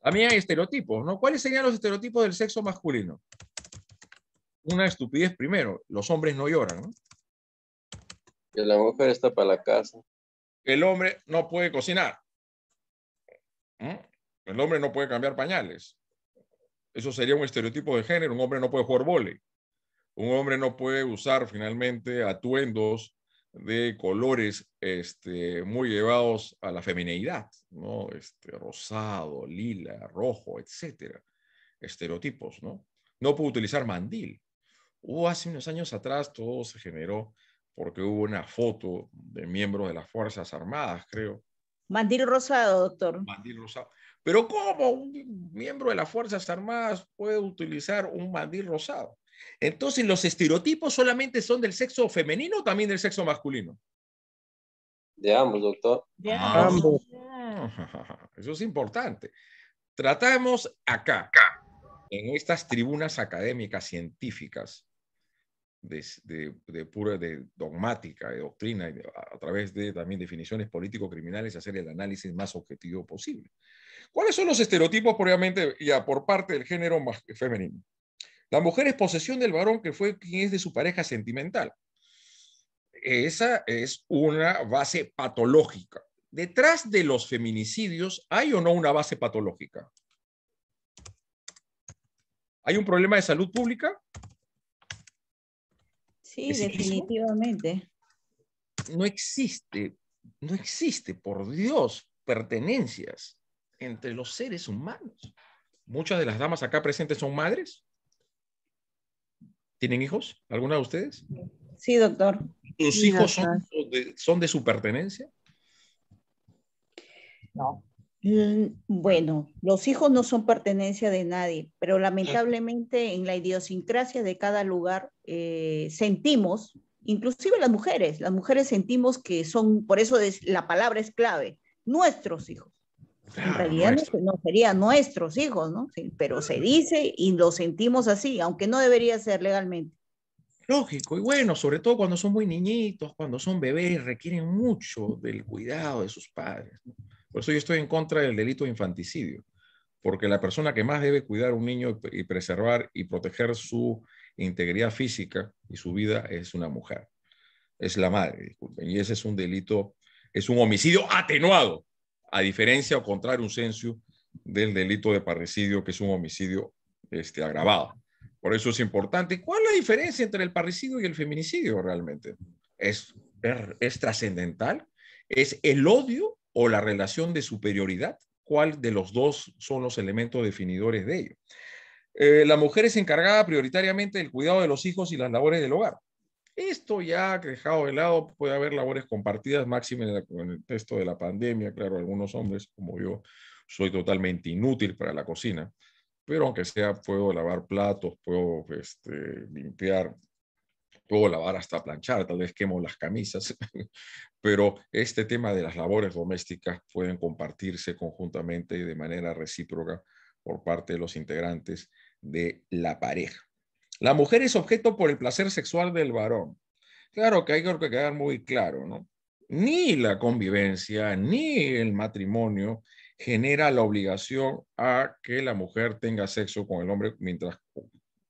También hay estereotipos, ¿no? ¿Cuáles serían los estereotipos del sexo masculino? Una estupidez primero, los hombres no lloran, ¿no? Que la mujer está para la casa. El hombre no puede cocinar. El hombre no puede cambiar pañales. Eso sería un estereotipo de género. Un hombre no puede jugar vóley. Un hombre no puede usar finalmente atuendos de colores muy llevados a la femineidad, ¿no? Rosado, lila, rojo, etcétera. Estereotipos, ¿no? No puede utilizar mandil. Hace unos años atrás todo se generó porque hubo una foto de miembros de las Fuerzas Armadas, creo. Mandil rosado, doctor. Mandil rosado. Pero ¿cómo un miembro de las Fuerzas Armadas puede utilizar un mandil rosado? Entonces, ¿los estereotipos solamente son del sexo femenino o también del sexo masculino? De ambos, doctor. De ambos. Eso es importante. Tratamos acá, en estas tribunas académicas científicas, de dogmática, de doctrina, a través de también definiciones político-criminales, hacer el análisis más objetivo posible. ¿Cuáles son los estereotipos, obviamente, ya por parte del género femenino? La mujer es posesión del varón que fue quien es de su pareja sentimental. Esa es una base patológica. Detrás de los feminicidios, ¿hay o no una base patológica? ¿Hay un problema de salud pública? Sí, definitivamente. No existe, por Dios, pertenencias entre los seres humanos. Muchas de las damas acá presentes son madres. ¿Tienen hijos? ¿Alguna de ustedes? Sí, doctor. ¿Sus Sí, hijos doctor. son de su pertenencia? No. Bueno, los hijos no son pertenencia de nadie, pero lamentablemente en la idiosincrasia de cada lugar sentimos, inclusive las mujeres sentimos que son, por eso la palabra es clave, nuestros hijos. Claro, en realidad no serían nuestros hijos, ¿no? Sí, pero se dice y lo sentimos así, aunque no debería ser legalmente. Lógico, y bueno, sobre todo cuando son muy niñitos, cuando son bebés, requieren mucho del cuidado de sus padres, ¿no? Por eso yo estoy en contra del delito de infanticidio, porque la persona que más debe cuidar a un niño y preservar y proteger su integridad física y su vida es una mujer, es la madre, disculpen, y ese es un delito, es un homicidio atenuado, a diferencia o contrario un sensu del delito de parricidio, que es un homicidio agravado. Por eso es importante. ¿Cuál es la diferencia entre el parricidio y el feminicidio realmente? ¿Es trascendental? ¿Es el odio o la relación de superioridad? ¿Cuál de los dos son los elementos definidores de ello? La mujer es encargada prioritariamente del cuidado de los hijos y las labores del hogar. Esto ya dejado de lado, puede haber labores compartidas, máximo en el texto de la pandemia. Claro, algunos hombres, como yo, soy totalmente inútil para la cocina, pero aunque sea, puedo lavar platos, puedo limpiar, puedo lavar hasta planchar, tal vez quemo las camisas, pero este tema de las labores domésticas pueden compartirse conjuntamente y de manera recíproca por parte de los integrantes de la pareja. La mujer es objeto por el placer sexual del varón. Claro que hay que quedar muy claro, ¿no? Ni la convivencia, ni el matrimonio genera la obligación a que la mujer tenga sexo con el hombre mientras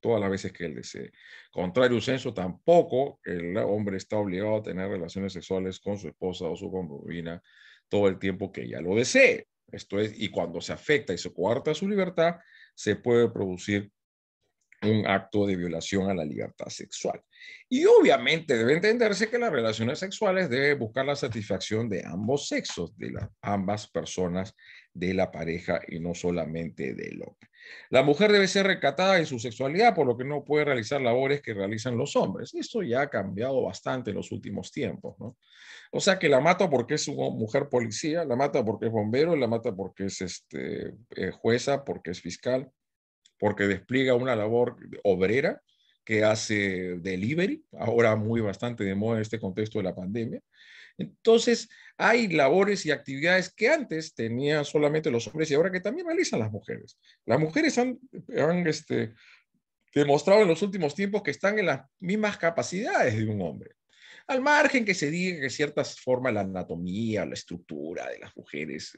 todas las veces que él desee. Contrario censo, tampoco el hombre está obligado a tener relaciones sexuales con su esposa o su concubina todo el tiempo que ella lo desee. Esto es, y cuando se afecta y se coarta su libertad, se puede producir un acto de violación a la libertad sexual. Y obviamente debe entenderse que las relaciones sexuales deben buscar la satisfacción de ambos sexos, de ambas personas de la pareja y no solamente del hombre. La mujer debe ser recatada en su sexualidad, por lo que no puede realizar labores que realizan los hombres. Esto ya ha cambiado bastante en los últimos tiempos, ¿no? O sea que la mata porque es una mujer policía, la mata porque es bombero, la mata porque es jueza, porque es fiscal, porque despliega una labor obrera que hace delivery, ahora muy bastante de moda en este contexto de la pandemia. Entonces, hay labores y actividades que antes tenían solamente los hombres y ahora que también realizan las mujeres. Las mujeres han demostrado en los últimos tiempos que están en las mismas capacidades de un hombre. Al margen que se diga que de ciertas formas la anatomía, la estructura de las mujeres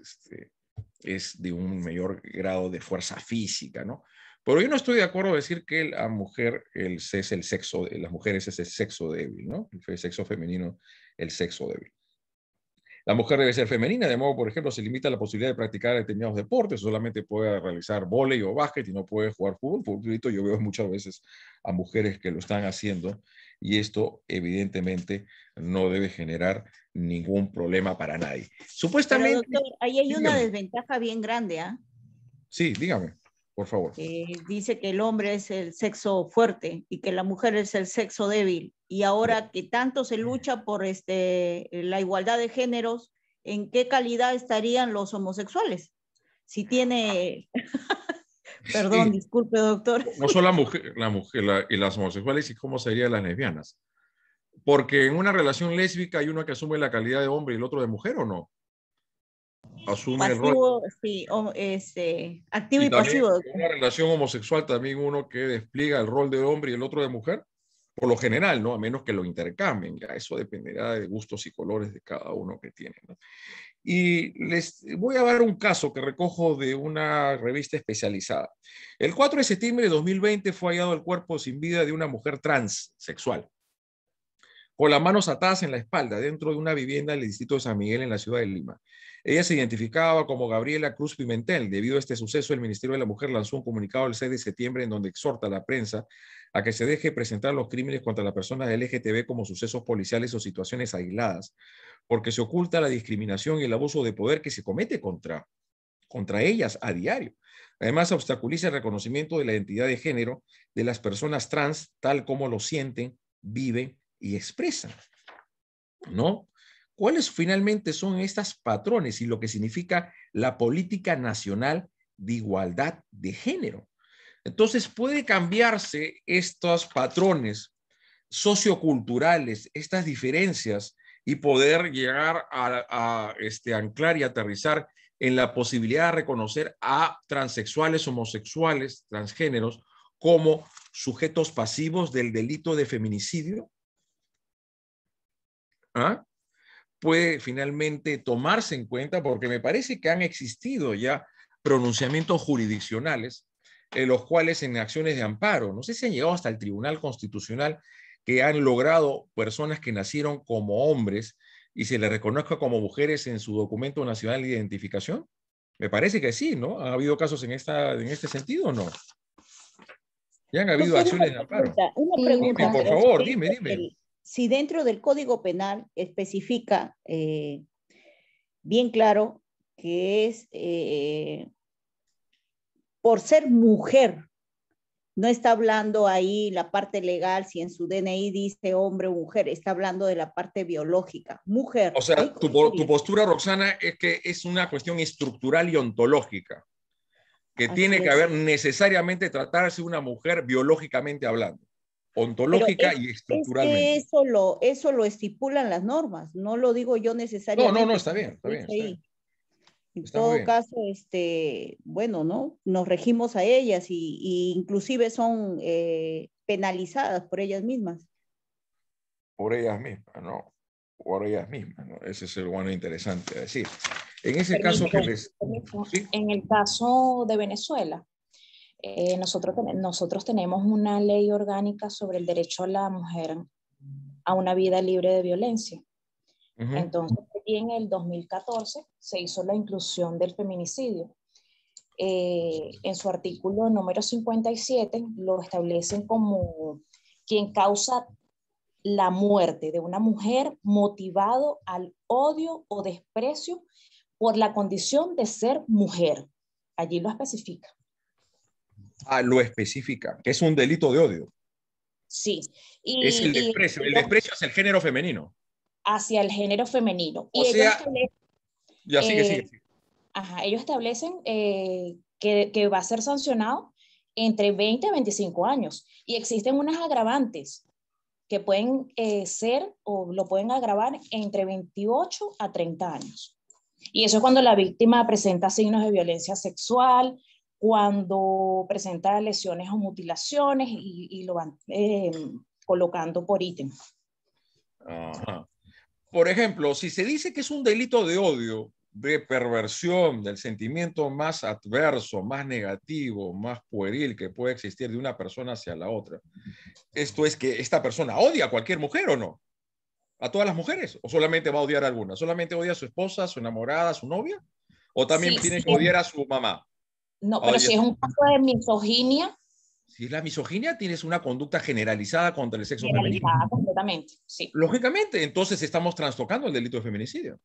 es de un mayor grado de fuerza física, ¿no? Pero yo no estoy de acuerdo en decir que la mujer es el sexo, las mujeres es el sexo débil, ¿no? El sexo femenino, el sexo débil. La mujer debe ser femenina, de modo, por ejemplo, se limita la posibilidad de practicar determinados deportes, solamente puede realizar vóley o básquet y no puede jugar fútbol. Fútbol, yo veo muchas veces a mujeres que lo están haciendo y esto evidentemente no debe generar ningún problema para nadie. Supuestamente... Pero doctor, ahí hay una dígame. desventaja bien grande, ¿ah? Sí, dígame, por favor. Dice que el hombre es el sexo fuerte y que la mujer es el sexo débil. Y ahora que tanto se lucha por la igualdad de géneros, ¿en qué calidad estarían los homosexuales? Si tiene, perdón, Sí, disculpe, doctor. no solo y las homosexuales y cómo serían las lesbianas. Porque en una relación lésbica hay uno que asume la calidad de hombre y el otro de mujer, ¿o no? Asume el rol. Pasivo, sí, activo Y y también pasivo, en doctor. una relación homosexual también uno que despliega el rol de hombre y el otro de mujer, por lo general, ¿no? A menos que lo intercambien, ya eso dependerá de gustos y colores de cada uno que tiene, ¿no? Y les voy a dar un caso que recojo de una revista especializada. El 4 de septiembre de 2020 fue hallado el cuerpo sin vida de una mujer transexual, con las manos atadas en la espalda, dentro de una vivienda del distrito de San Miguel en la ciudad de Lima. Ella se identificaba como Gabriela Cruz Pimentel. Debido a este suceso, el Ministerio de la Mujer lanzó un comunicado el 6 de septiembre en donde exhorta a la prensa a que se deje presentar los crímenes contra las personas LGTB como sucesos policiales o situaciones aisladas, porque se oculta la discriminación y el abuso de poder que se comete contra ellas a diario. Además, obstaculiza el reconocimiento de la identidad de género de las personas trans, tal como lo sienten, viven y expresan, ¿no? ¿Cuáles finalmente son estos patrones y lo que significa la política nacional de igualdad de género? Entonces, puede cambiarse estos patrones socioculturales, estas diferencias, y poder llegar a anclar y aterrizar en la posibilidad de reconocer a transexuales, homosexuales, transgéneros, como sujetos pasivos del delito de feminicidio. ¿Ah? Puede finalmente tomarse en cuenta, porque me parece que han existido ya pronunciamientos jurisdiccionales en los cuales en acciones de amparo, no sé si han llegado hasta el Tribunal Constitucional, que han logrado personas que nacieron como hombres y se les reconozca como mujeres en su documento nacional de identificación. Me parece que sí, ¿no? ¿Ha habido casos en este sentido o no? Ya han habido Doctor, acciones de amparo. una Sí, pregunta. Dime, por favor, dime. Si dentro del Código Penal especifica bien claro que es por ser mujer, no está hablando ahí la parte legal, si en su DNI dice hombre o mujer, está hablando de la parte biológica, mujer. O sea, tu postura, Roxana, es que es una cuestión estructural y ontológica, que Así tiene que es. haber necesariamente tratarse de una mujer biológicamente hablando, ontológica y estructuralmente. Eso lo estipulan las normas, no lo digo yo No, necesariamente. está bien, está bien. En Está muy todo bien. caso, bueno, ¿no? Nos regimos a ellas y inclusive son penalizadas por ellas mismas. Por ellas mismas, ¿no? Por ellas mismas, ¿no? Ese es el bueno interesante a decir. En ese caso que les... ¿Sí? En el caso de Venezuela, nosotros tenemos una ley orgánica sobre el derecho a la mujer a una vida libre de violencia. Entonces, en el 2014 se hizo la inclusión del feminicidio. En su artículo número 57 lo establecen como quien causa la muerte de una mujer motivado al odio o desprecio por la condición de ser mujer. Allí lo especifica. Ah, lo especifica, que es un delito de odio. Sí. Es el desprecio. El desprecio hacia el género femenino. Hacia el género femenino. O sea, ya sigue. Ajá, ellos establecen que va a ser sancionado entre 20 y 25 años. Y existen unas agravantes que pueden ser o lo pueden agravar entre 28 a 30 años. Y eso es cuando la víctima presenta signos de violencia sexual, cuando presenta lesiones o mutilaciones y lo van colocando por ítem. Ajá. Por ejemplo, si se dice que es un delito de odio, de perversión, del sentimiento más adverso, más negativo, más pueril que puede existir de una persona hacia la otra, esto es que esta persona odia a cualquier mujer o no, a todas las mujeres, o solamente va a odiar a alguna, solamente odia a su esposa, a su enamorada, a su novia, o también tiene que odiar a su mamá. No, pero si es un caso de misoginia. Si es la misoginia, tienes una conducta generalizada contra el sexo femenino. Completamente, sí. Lógicamente, entonces estamos trastocando el delito de feminicidio.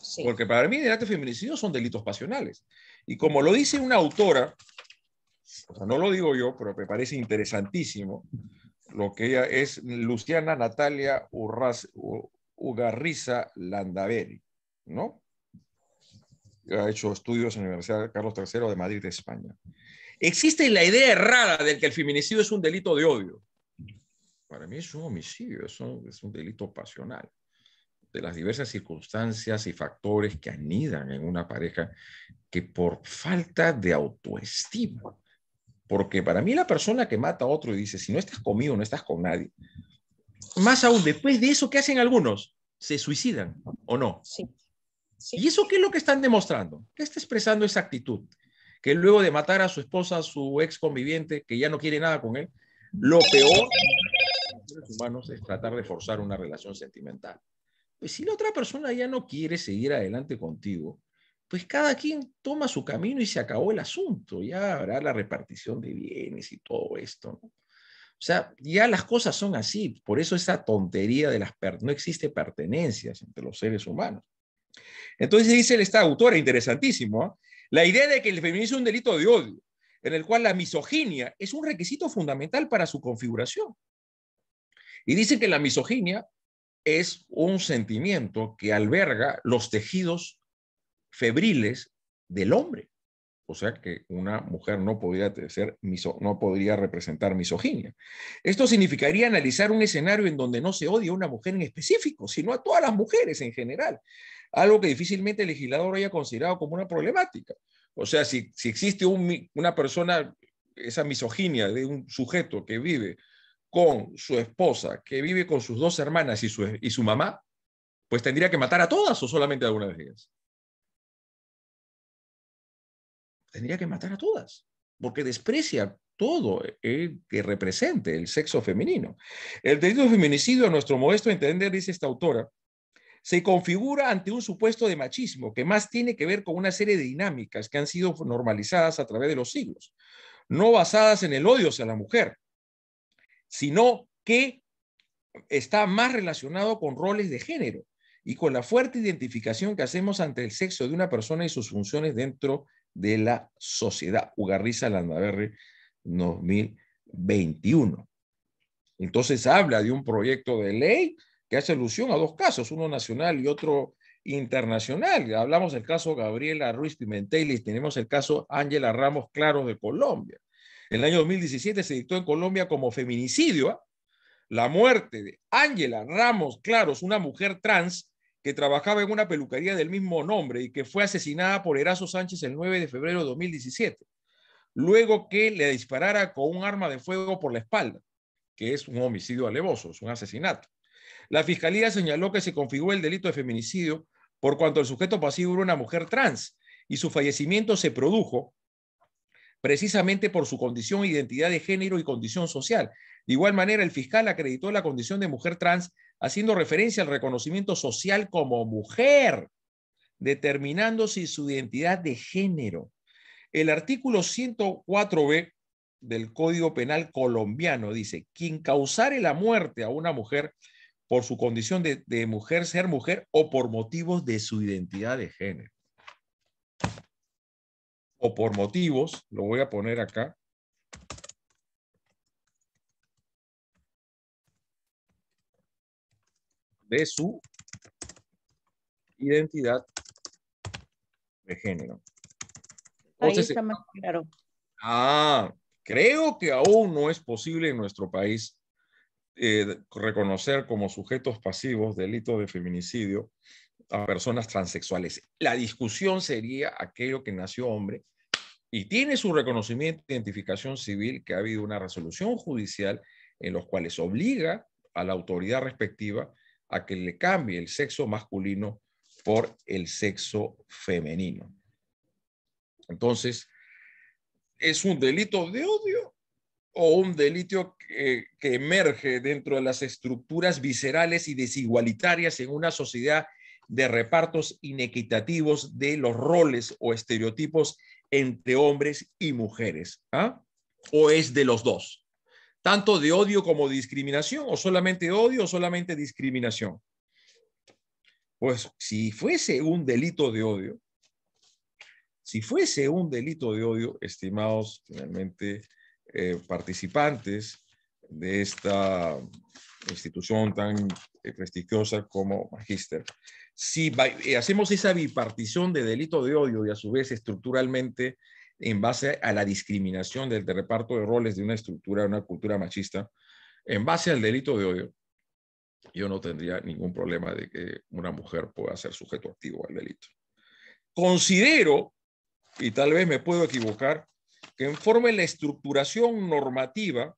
Sí. Porque para mí el delito de feminicidio son delitos pasionales. Y como lo dice una autora, o sea, no lo digo yo, pero me parece interesantísimo, lo que ella es Luciana Natalia Ugarriza Landaveri, ¿no? Ha hecho estudios en la Universidad Carlos III de Madrid, España. Existe la idea errada de que el feminicidio es un delito de odio. Para mí es un homicidio, es un delito pasional. De las diversas circunstancias y factores que anidan en una pareja que por falta de autoestima, porque para mí la persona que mata a otro y dice, si no estás conmigo, no estás con nadie, más aún después de eso, ¿qué hacen algunos? Se suicidan, ¿o no? Sí. Sí. ¿Y eso qué es lo que están demostrando? ¿Qué está expresando esa actitud? Que luego de matar a su esposa, a su ex conviviente, que ya no quiere nada con él, lo peor de los seres humanos es tratar de forzar una relación sentimental. Pues si la otra persona ya no quiere seguir adelante contigo, pues cada quien toma su camino y se acabó el asunto. Ya habrá la repartición de bienes y todo esto, ¿no? O sea, ya las cosas son así. Por eso esa tontería de no existe pertenencias entre los seres humanos. Entonces dice esta autora, interesantísimo, ¿eh? La idea de que el feminismo es un delito de odio, en el cual la misoginia es un requisito fundamental para su configuración. Y dice que la misoginia es un sentimiento que alberga los tejidos febriles del hombre. O sea que una mujer no podría representar misoginia. Esto significaría analizar un escenario en donde no se odia a una mujer en específico, sino a todas las mujeres en general. Algo que difícilmente el legislador haya considerado como una problemática. O sea, si existe una persona, esa misoginia de un sujeto que vive con su esposa, que vive con sus dos hermanas y su mamá, pues tendría que matar a todas o solamente a alguna de ellas. Tendría que matar a todas, porque desprecia todo que represente el sexo femenino. El delito de feminicidio, a nuestro modesto entender, dice esta autora, se configura ante un supuesto de machismo que más tiene que ver con una serie de dinámicas que han sido normalizadas a través de los siglos, no basadas en el odio hacia la mujer, sino que está más relacionado con roles de género y con la fuerte identificación que hacemos ante el sexo de una persona y sus funciones dentro de la sociedad. Ugarriza Landaveri, 2021. Entonces habla de un proyecto de ley que hace alusión a dos casos, uno nacional y otro internacional. Hablamos del caso Gabriela Ruiz Pimentel y tenemos el caso Ángela Ramos Claros de Colombia. En el año 2017 se dictó en Colombia como feminicidio, ¿eh?, la muerte de Ángela Ramos Claros, una mujer trans que trabajaba en una peluquería del mismo nombre y que fue asesinada por Erazo Sánchez el 9 de febrero de 2017, luego que le disparara con un arma de fuego por la espalda. que es un homicidio alevoso, es un asesinato. La fiscalía señaló que se configuró el delito de feminicidio por cuanto el sujeto pasivo era una mujer trans y su fallecimiento se produjo precisamente por su condición, identidad de género y condición social. De igual manera, el fiscal acreditó la condición de mujer trans haciendo referencia al reconocimiento social como mujer, determinando si su identidad de género. El artículo 104b del Código Penal colombiano dice: quien causare la muerte a una mujer por su condición de mujer, ser mujer, o por motivos de su identidad de género. O por motivos, lo voy a poner acá, de su identidad de género. Ahí Entonces, está más claro. Creo que aún no es posible en nuestro país reconocer como sujetos pasivos delitos de feminicidio a personas transexuales. La discusión sería aquello que nació hombre y tiene su reconocimiento e identificación civil, que ha habido una resolución judicial en los cuales obliga a la autoridad respectiva a que le cambie el sexo masculino por el sexo femenino. Entonces, ¿es un delito de odio o un delito que emerge dentro de las estructuras viscerales y desigualitarias en una sociedad de repartos inequitativos de los roles o estereotipos entre hombres y mujeres? ¿O es de los dos? ¿Tanto de odio como discriminación? ¿O solamente odio o solamente discriminación? Pues si fuese un delito de odio, estimados finalmente participantes de esta institución tan prestigiosa como Magíster, si hacemos esa bipartición de delito de odio y a su vez estructuralmente en base a la discriminación del reparto de roles de una estructura, una cultura machista, en base al delito de odio, yo no tendría ningún problema de que una mujer pueda ser sujeto activo al delito. Considero, y tal vez me puedo equivocar, que en forma de la estructuración normativa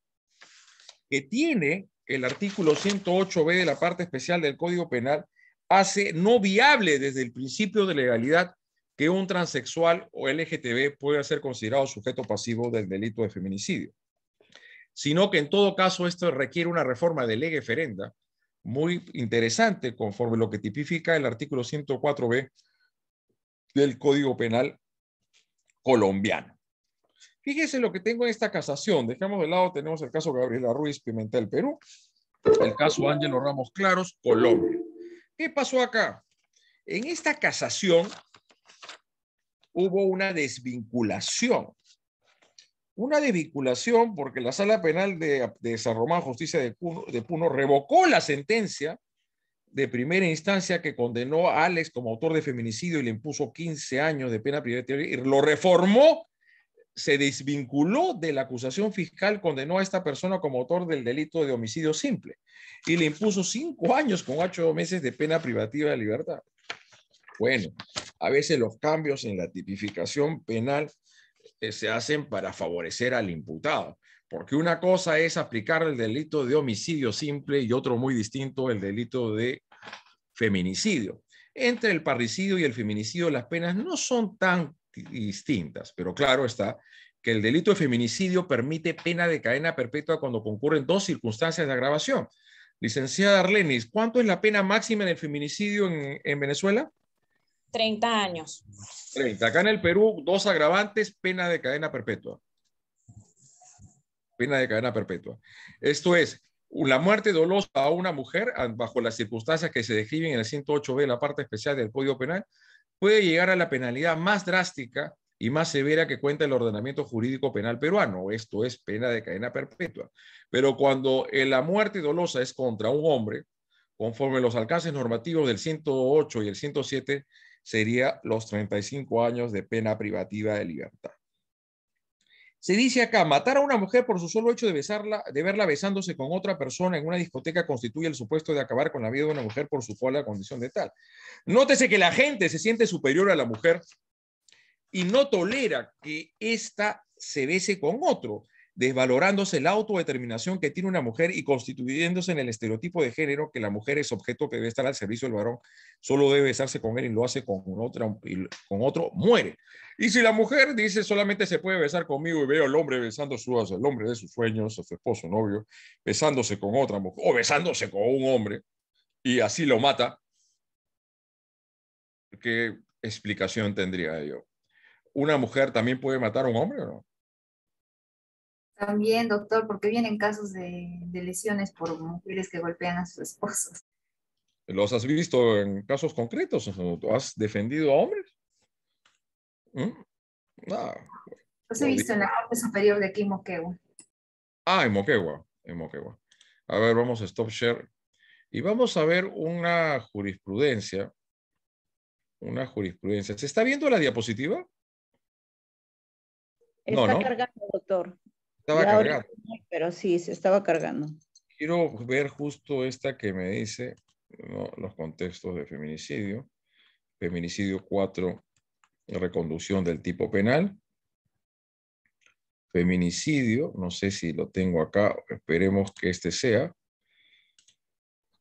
que tiene el artículo 108b de la parte especial del Código Penal, hace no viable desde el principio de legalidad que un transexual o LGTB pueda ser considerado sujeto pasivo del delito de feminicidio, sino que en todo caso esto requiere una reforma de lege ferenda muy interesante conforme lo que tipifica el artículo 104b del Código Penal colombiano. Fíjese lo que tengo en esta casación. Dejamos de lado, tenemos el caso Gabriela Ruiz Pimentel, Perú, el caso Ángelo Ramos Claros, Colombia. ¿Qué pasó acá? En esta casación hubo una desvinculación. Una desvinculación porque la Sala Penal de San Román, Justicia de Puno, revocó la sentencia de primera instancia que condenó a Alex como autor de feminicidio y le impuso 15 años de pena privativa y lo reformó, se desvinculó de la acusación fiscal, condenó a esta persona como autor del delito de homicidio simple y le impuso 5 años con 8 meses de pena privativa de libertad. Bueno, a veces los cambios en la tipificación penal se hacen para favorecer al imputado, porque una cosa es aplicar el delito de homicidio simple y otro muy distinto, el delito de feminicidio. Entre el parricidio y el feminicidio las penas no son tan distintas, pero claro está que el delito de feminicidio permite pena de cadena perpetua cuando concurren 2 circunstancias de agravación. Licenciada Arlenis, ¿cuánto es la pena máxima en el feminicidio en Venezuela? 30 años. 30. Acá en el Perú, 2 agravantes, pena de cadena perpetua. Pena de cadena perpetua. Esto es, la muerte dolosa a una mujer, bajo las circunstancias que se describen en el 108b, la parte especial del Código Penal, puede llegar a la penalidad más drástica y más severa que cuenta el ordenamiento jurídico penal peruano. Esto es pena de cadena perpetua. Pero cuando la muerte dolosa es contra un hombre, conforme los alcances normativos del 108 y el 107, sería los 35 años de pena privativa de libertad. Se dice acá, matar a una mujer por su solo hecho de verla besándose con otra persona en una discoteca constituye el supuesto de acabar con la vida de una mujer por su sola condición de tal. Nótese que la gente se siente superior a la mujer y no tolera que ésta se bese con otro. desvalorándose la autodeterminación que tiene una mujer y constituyéndose en el estereotipo de género que la mujer es objeto que debe estar al servicio del varón, solo debe besarse con él y lo hace con otro, muere. Y si la mujer dice solamente se puede besar conmigo y veo al hombre besando al hombre de sus sueños, a su esposo, novio, besándose con otra mujer o besándose con un hombre y así lo mata, ¿qué explicación tendría ello? ¿Una mujer también puede matar a un hombre o no? También, doctor, porque vienen casos de lesiones por mujeres que golpean a sus esposos. ¿Los has visto en casos concretos? ¿Has defendido a hombres? ¿Mm? No. Los he visto en la Corte Superior de aquí en Moquegua. Ah, en Moquegua, en Moquegua. A ver, vamos a stop share. Y vamos a ver una jurisprudencia. Una jurisprudencia. ¿Se está viendo la diapositiva? Está ¿no? cargando, doctor. Estaba cargando. Pero sí, se estaba cargando. Quiero ver justo esta que me dice, ¿no?, los contextos de feminicidio. Feminicidio 4, reconducción del tipo penal. Feminicidio, no sé si lo tengo acá, esperemos que este sea.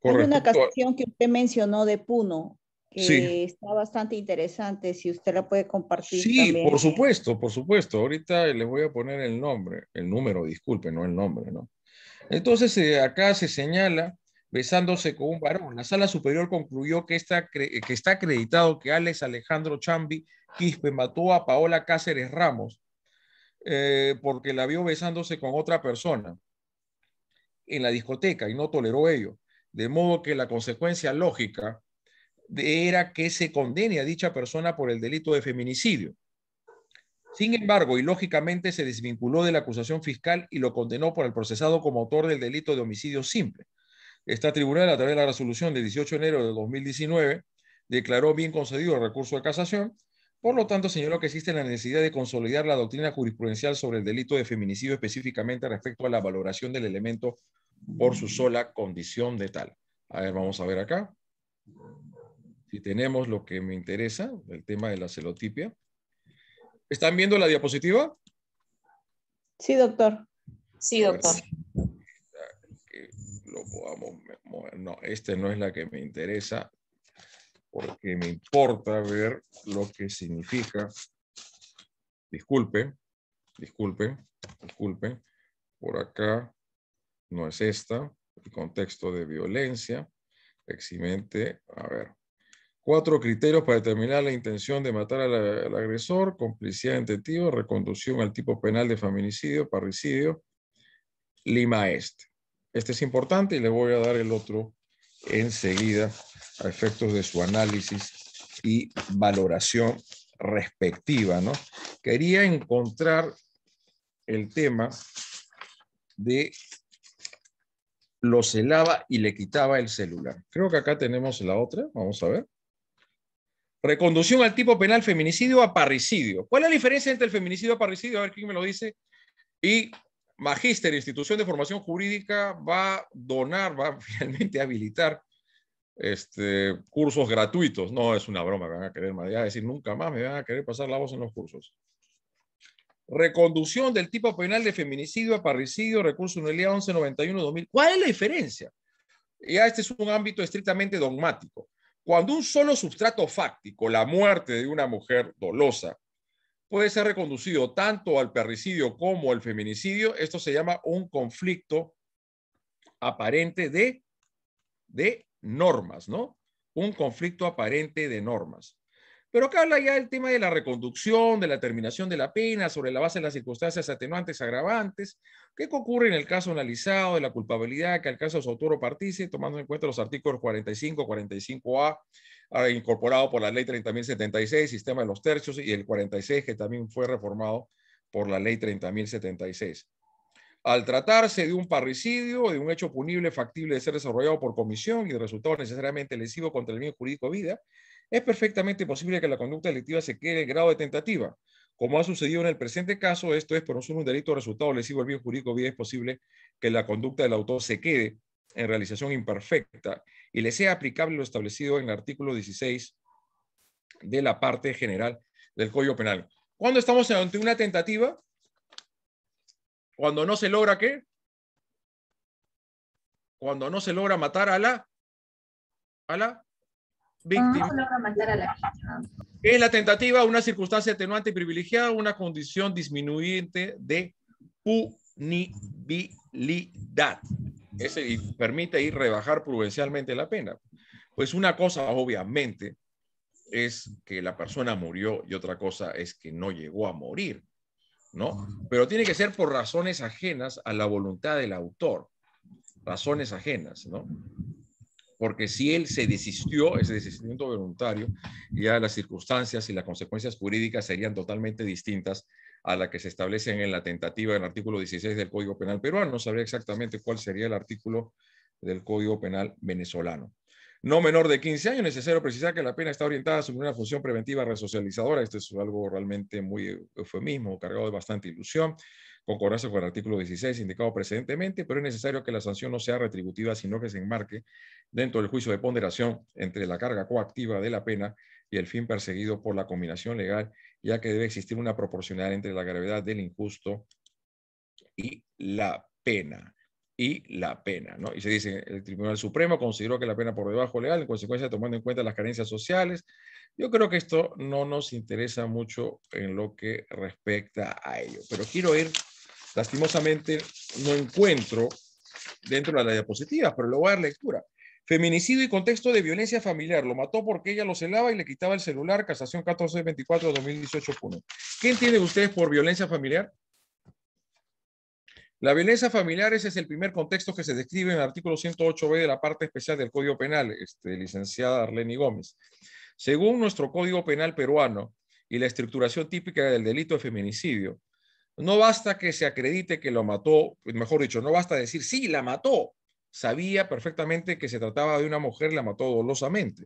Hay una canción que usted mencionó de Puno, que sí, está bastante interesante, si usted la puede compartir sí, también. por supuesto, por supuesto. Ahorita les voy a poner el nombre, el número, disculpe, no el nombre, ¿no? Entonces, acá se señala besándose con un varón. La sala superior concluyó que está acreditado que Alex Alejandro Chambi Quispe mató a Paola Cáceres Ramos porque la vio besándose con otra persona en la discoteca y no toleró ello. De modo que la consecuencia lógica era que se condene a dicha persona por el delito de feminicidio. Sin embargo, y lógicamente se desvinculó de la acusación fiscal y lo condenó por el procesado como autor del delito de homicidio simple. Esta tribunal, a través de la resolución del 18 de enero de 2019, declaró bien concedido el recurso de casación. Por lo tanto, señaló que existe la necesidad de consolidar la doctrina jurisprudencial sobre el delito de feminicidio, específicamente respecto a la valoración del elemento por su sola condición de tal. A ver, vamos a ver acá. Si tenemos lo que me interesa, el tema de la celotipia. ¿Están viendo la diapositiva? Sí, doctor. Sí, doctor. Que lo podamos mover. No, esta no es la que me interesa, porque me importa ver lo que significa. Disculpe. Por acá no es esta. El contexto de violencia. Eximente. A ver. 4 criterios para determinar la intención de matar al agresor: complicidad intentiva, reconducción al tipo penal de feminicidio, parricidio, Lima Este. Este es importante y le voy a dar el otro enseguida a efectos de su análisis y valoración respectiva, ¿no? Quería encontrar el tema de lo celaba y le quitaba el celular. Creo que acá tenemos la otra. Vamos a ver. Reconducción al tipo penal feminicidio a parricidio. ¿Cuál es la diferencia entre el feminicidio a parricidio? A ver quién me lo dice. Y Magíster, institución de formación jurídica, va a donar, va finalmente a habilitar cursos gratuitos. No, es una broma, me van a querer decir nunca más, me van a querer pasar la voz en los cursos. Reconducción del tipo penal de feminicidio a parricidio, recurso unidad 1191-2000. ¿Cuál es la diferencia? Ya este es un ámbito estrictamente dogmático. Cuando un solo substrato fáctico, la muerte de una mujer dolosa, puede ser reconducido tanto al parricidio como al feminicidio, esto se llama un conflicto aparente de normas, ¿no? Un conflicto aparente de normas. Pero acá habla ya el tema de la reconducción, de la terminación de la pena, sobre la base de las circunstancias atenuantes, agravantes, que ocurre en el caso analizado de la culpabilidad, que al caso es autor o partícipe, tomando en cuenta los artículos 45, 45A, incorporado por la ley 30.076, sistema de los tercios, y el 46, que también fue reformado por la ley 30.076. Al tratarse de un parricidio o de un hecho punible factible de ser desarrollado por comisión y de resultado necesariamente lesivo contra el bien jurídico vida, es perfectamente posible que la conducta delictiva se quede en grado de tentativa. Como ha sucedido en el presente caso, esto es, por no ser un delito resultado lesivo del bien jurídico vida, es posible que la conducta del autor se quede en realización imperfecta y le sea aplicable lo establecido en el artículo 16 de la parte general del Código Penal. ¿Cuándo estamos ante una tentativa? Cuando no se logra, ¿qué? Cuando no se logra matar a la víctima. No logra matar a la víctima. Es la tentativa, una circunstancia atenuante y privilegiada, una condición disminuyente de punibilidad. Y permite ir rebajar prudencialmente la pena. Pues una cosa, obviamente, es que la persona murió y otra cosa es que no llegó a morir, ¿no? Pero tiene que ser por razones ajenas a la voluntad del autor. Razones ajenas, ¿no? Porque si él se desistió, ese desistimiento voluntario, ya las circunstancias y las consecuencias jurídicas serían totalmente distintas a las que se establecen en la tentativa del artículo 16 del Código Penal peruano. No sabría exactamente cuál sería el artículo del Código Penal venezolano. No menor de 15 años, necesario precisar que la pena está orientada sobre una función preventiva resocializadora. Esto es algo realmente muy eufemismo, cargado de bastante ilusión. Concordancia con el artículo 16 indicado precedentemente, pero es necesario que la sanción no sea retributiva, sino que se enmarque dentro del juicio de ponderación entre la carga coactiva de la pena y el fin perseguido por la combinación legal, ya que debe existir una proporcionalidad entre la gravedad del injusto y la pena. ¿No? Y se dice, el Tribunal Supremo consideró que la pena por debajo legal, en consecuencia tomando en cuenta las carencias sociales. Yo creo que esto no nos interesa mucho en lo que respecta a ello, pero quiero ir, lastimosamente, no encuentro dentro de las diapositivas, pero le voy a dar lectura. Feminicidio y contexto de violencia familiar. Lo mató porque ella lo celaba y le quitaba el celular. Casación 1424 de 2018. ¿Qué entienden ustedes por violencia familiar? La violencia familiar, ese es el primer contexto que se describe en el artículo 108b de la parte especial del Código Penal, licenciada Arleni Gómez. Según nuestro Código Penal peruano y la estructuración típica del delito de feminicidio, no basta que se acredite que lo mató, mejor dicho, no basta decir, sí, la mató. Sabía perfectamente que se trataba de una mujer, la mató dolosamente.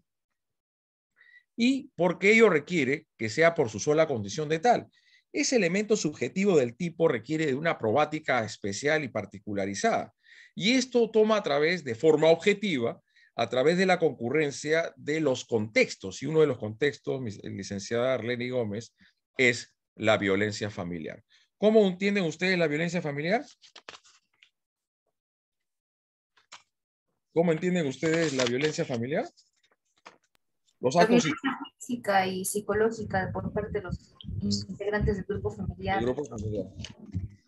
Y porque ello requiere que sea por su sola condición de tal. Ese elemento subjetivo del tipo requiere de una probática especial y particularizada. Y esto toma a través de forma objetiva, a través de la concurrencia de los contextos. Y uno de los contextos, licenciada Arleni Gómez, es la violencia familiar. ¿Cómo entienden ustedes la violencia familiar? ¿Cómo entienden ustedes la violencia familiar? Los La actos violencia física y psicológica por parte de los integrantes del grupo familiar. del grupo familiar.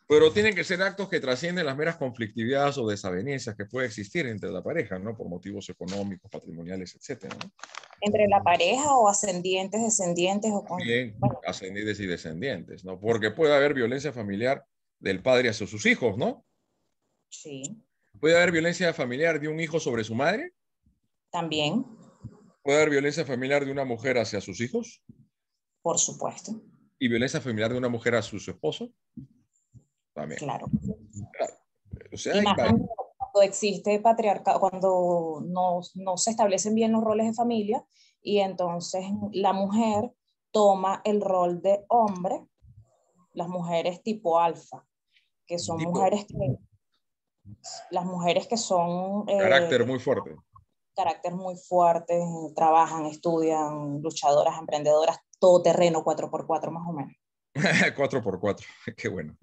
Pero tienen que ser actos que trascienden las meras conflictividades o desavenencias que puede existir entre la pareja, ¿no? Por motivos económicos, patrimoniales, etcétera, ¿no? Entre la pareja o ascendientes, descendientes o con... Bien, ascendientes y descendientes, ¿no? Porque puede haber violencia familiar del padre hacia sus hijos, ¿no? Sí. Puede haber violencia familiar de un hijo sobre su madre. También. Puede haber violencia familiar de una mujer hacia sus hijos. Por supuesto. Y violencia familiar de una mujer hacia su esposo. También. Claro. Claro. O sea, y más cuando existe patriarcado, cuando no se establecen bien los roles de familia y entonces la mujer toma el rol de hombre, las mujeres tipo alfa, que son mujeres que... Las mujeres que son... carácter muy fuerte. Carácter muy fuerte, trabajan, estudian, luchadoras, emprendedoras, todo terreno, 4x4 más o menos. 4x4, qué bueno.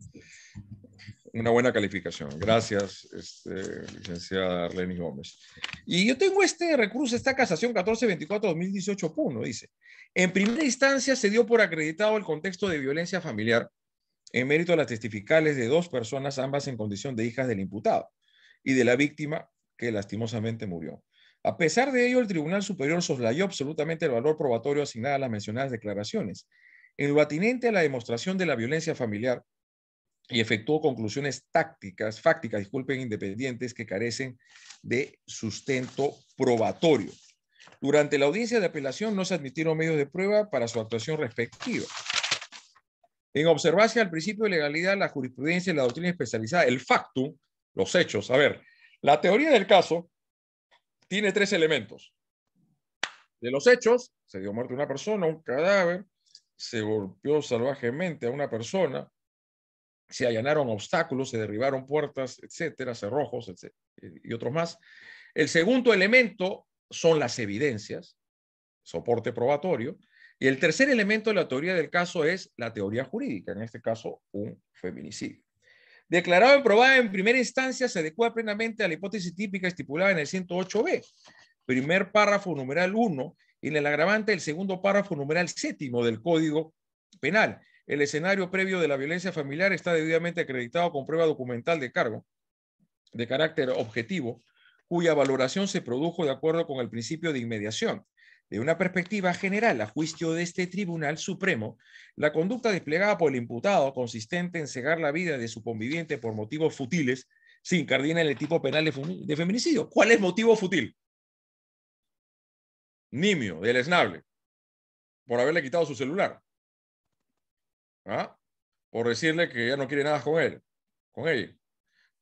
Una buena calificación. Gracias, licenciada Arleni Gómez. Y yo tengo este recurso, esta casación 1424-2018, dice, en primera instancia se dio por acreditado el contexto de violencia familiar en mérito a las testificales de dos personas, ambas en condición de hijas del imputado y de la víctima que lastimosamente murió. A pesar de ello, el Tribunal Superior soslayó absolutamente el valor probatorio asignado a las mencionadas declaraciones. En lo atinente a la demostración de la violencia familiar, y efectuó conclusiones fácticas, independientes que carecen de sustento probatorio. Durante la audiencia de apelación no se admitieron medios de prueba para su actuación respectiva. En observancia al principio de legalidad, la jurisprudencia y la doctrina especializada, el factum, los hechos. A ver, la teoría del caso tiene tres elementos. De los hechos, se dio muerte a una persona, un cadáver, se golpeó salvajemente a una persona, se allanaron obstáculos, se derribaron puertas, etcétera, cerrojos, etcétera, y otros más. El segundo elemento son las evidencias, soporte probatorio, y el tercer elemento de la teoría del caso es la teoría jurídica, en este caso un feminicidio. Declarado en probada en primera instancia, se adecua plenamente a la hipótesis típica estipulada en el 108b, primer párrafo numeral 1, y en el agravante del segundo párrafo numeral 7 del Código Penal. El escenario previo de la violencia familiar está debidamente acreditado con prueba documental de cargo de carácter objetivo, cuya valoración se produjo de acuerdo con el principio de inmediación. De una perspectiva general, a juicio de este Tribunal Supremo, la conducta desplegada por el imputado, consistente en cegar la vida de su conviviente por motivos futiles, se incardina en el tipo penal de feminicidio. ¿Cuál es motivo fútil? Nimio, deleznable, por haberle quitado su celular. ¿Ah? Por decirle que ya no quiere nada con él, con ella,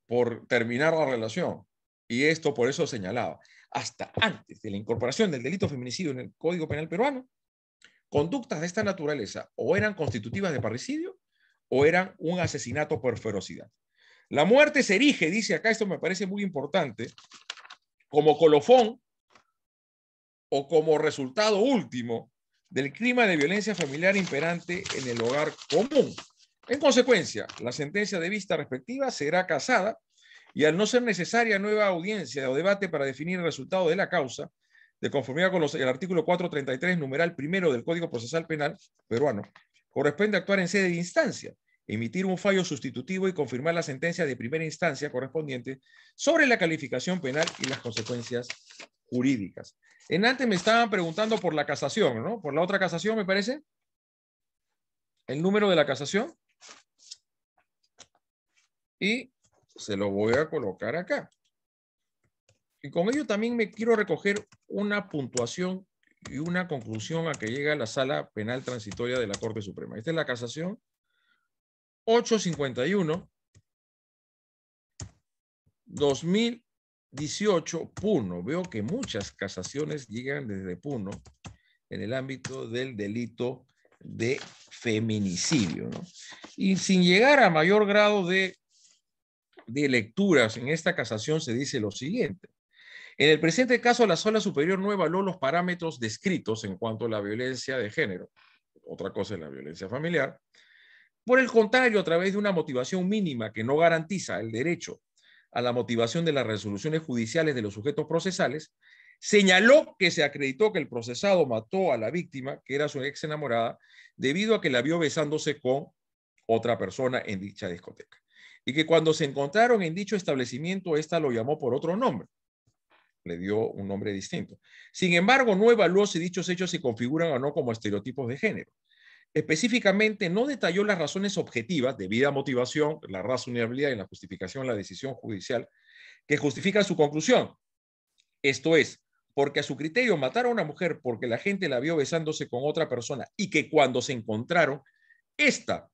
por terminar la relación. Y esto por eso señalaba, hasta antes de la incorporación del delito feminicidio en el Código Penal peruano, conductas de esta naturaleza o eran constitutivas de parricidio o eran un asesinato por ferocidad. La muerte se erige, dice acá, esto me parece muy importante, como colofón o como resultado último del clima de violencia familiar imperante en el hogar común. En consecuencia, la sentencia de vista respectiva será casada y al no ser necesaria nueva audiencia o debate para definir el resultado de la causa, de conformidad con el artículo 433, numeral primero del Código Procesal Penal peruano, corresponde actuar en sede de instancia, emitir un fallo sustitutivo y confirmar la sentencia de primera instancia correspondiente sobre la calificación penal y las consecuencias jurídicas. En antes me estaban preguntando por la casación, ¿no? Por la otra casación, me parece. El número de la casación. Y se lo voy a colocar acá. Y con ello también me quiero recoger una puntuación y una conclusión a que llega la Sala Penal Transitoria de la Corte Suprema. Esta es la casación 851 2018 Puno. Veo que muchas casaciones llegan desde Puno en el ámbito del delito de feminicidio, ¿no? Y sin llegar a mayor grado de lecturas en esta casación se dice lo siguiente. En el presente caso, la Sala Superior no evaluó los parámetros descritos en cuanto a la violencia de género, otra cosa es la violencia familiar. Por el contrario, a través de una motivación mínima que no garantiza el derecho a la motivación de las resoluciones judiciales de los sujetos procesales, señaló que se acreditó que el procesado mató a la víctima, que era su ex enamorada, debido a que la vio besándose con otra persona en dicha discoteca. Y que cuando se encontraron en dicho establecimiento, ésta lo llamó por otro nombre. Le dio un nombre distinto. Sin embargo, no evaluó si dichos hechos se configuran o no como estereotipos de género. Específicamente, no detalló las razones objetivas, debida motivación, la razonabilidad y la justificación de la decisión judicial que justifican su conclusión. Esto es, porque a su criterio matar a una mujer porque la gente la vio besándose con otra persona y que cuando se encontraron, ésta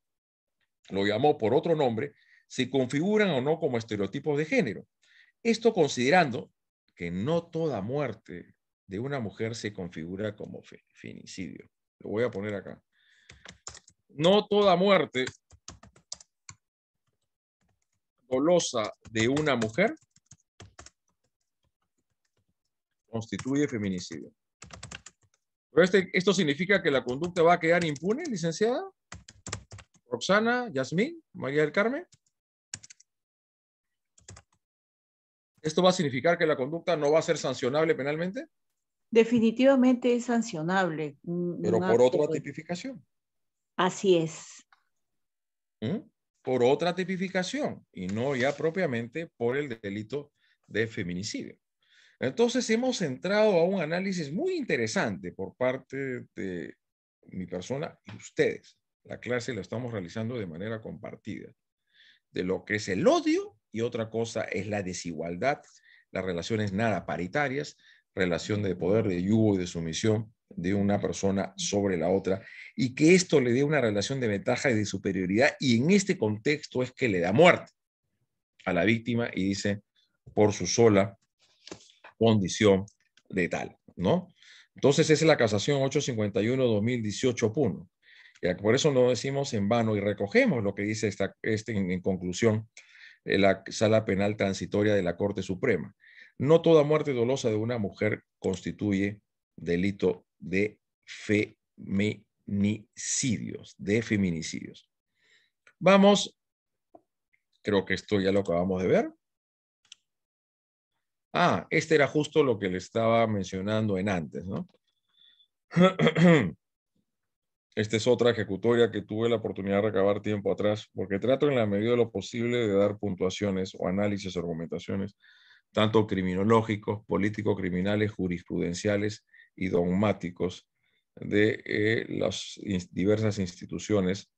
lo llamó por otro nombre, se configuran o no como estereotipos de género. Esto considerando que no toda muerte de una mujer se configura como feminicidio. Lo voy a poner acá. No toda muerte dolosa de una mujer constituye feminicidio. Pero ¿esto significa que la conducta va a quedar impune, licenciada? Roxana, Yasmín, María del Carmen. ¿Esto va a significar que la conducta no va a ser sancionable penalmente? Definitivamente es sancionable. Pero por otra tipificación. Así es. Por otra tipificación y no ya propiamente por el delito de feminicidio. Entonces hemos entrado a un análisis muy interesante por parte de mi persona y ustedes. La clase la estamos realizando de manera compartida. De lo que es el odio y otra cosa es la desigualdad, las relaciones nada paritarias, relación de poder, de yugo y de sumisión de una persona sobre la otra y que esto le dé una relación de ventaja y de superioridad y en este contexto es que le da muerte a la víctima y dice por su sola condición letal, ¿no? Entonces esa es la casación 851-2018 Puno. Por eso no decimos en vano y recogemos lo que dice en conclusión la Sala Penal Transitoria de la Corte Suprema. No toda muerte dolosa de una mujer constituye delito de feminicidios, Vamos Creo que esto ya lo acabamos de ver. Ah, este era justo lo que le estaba mencionando en antes, ¿no? Esta es otra ejecutoria que tuve la oportunidad de recabar tiempo atrás, porque trato en la medida de lo posible de dar puntuaciones o análisis o argumentaciones, tanto criminológicos, político-criminales, jurisprudenciales y dogmáticos de las diversas instituciones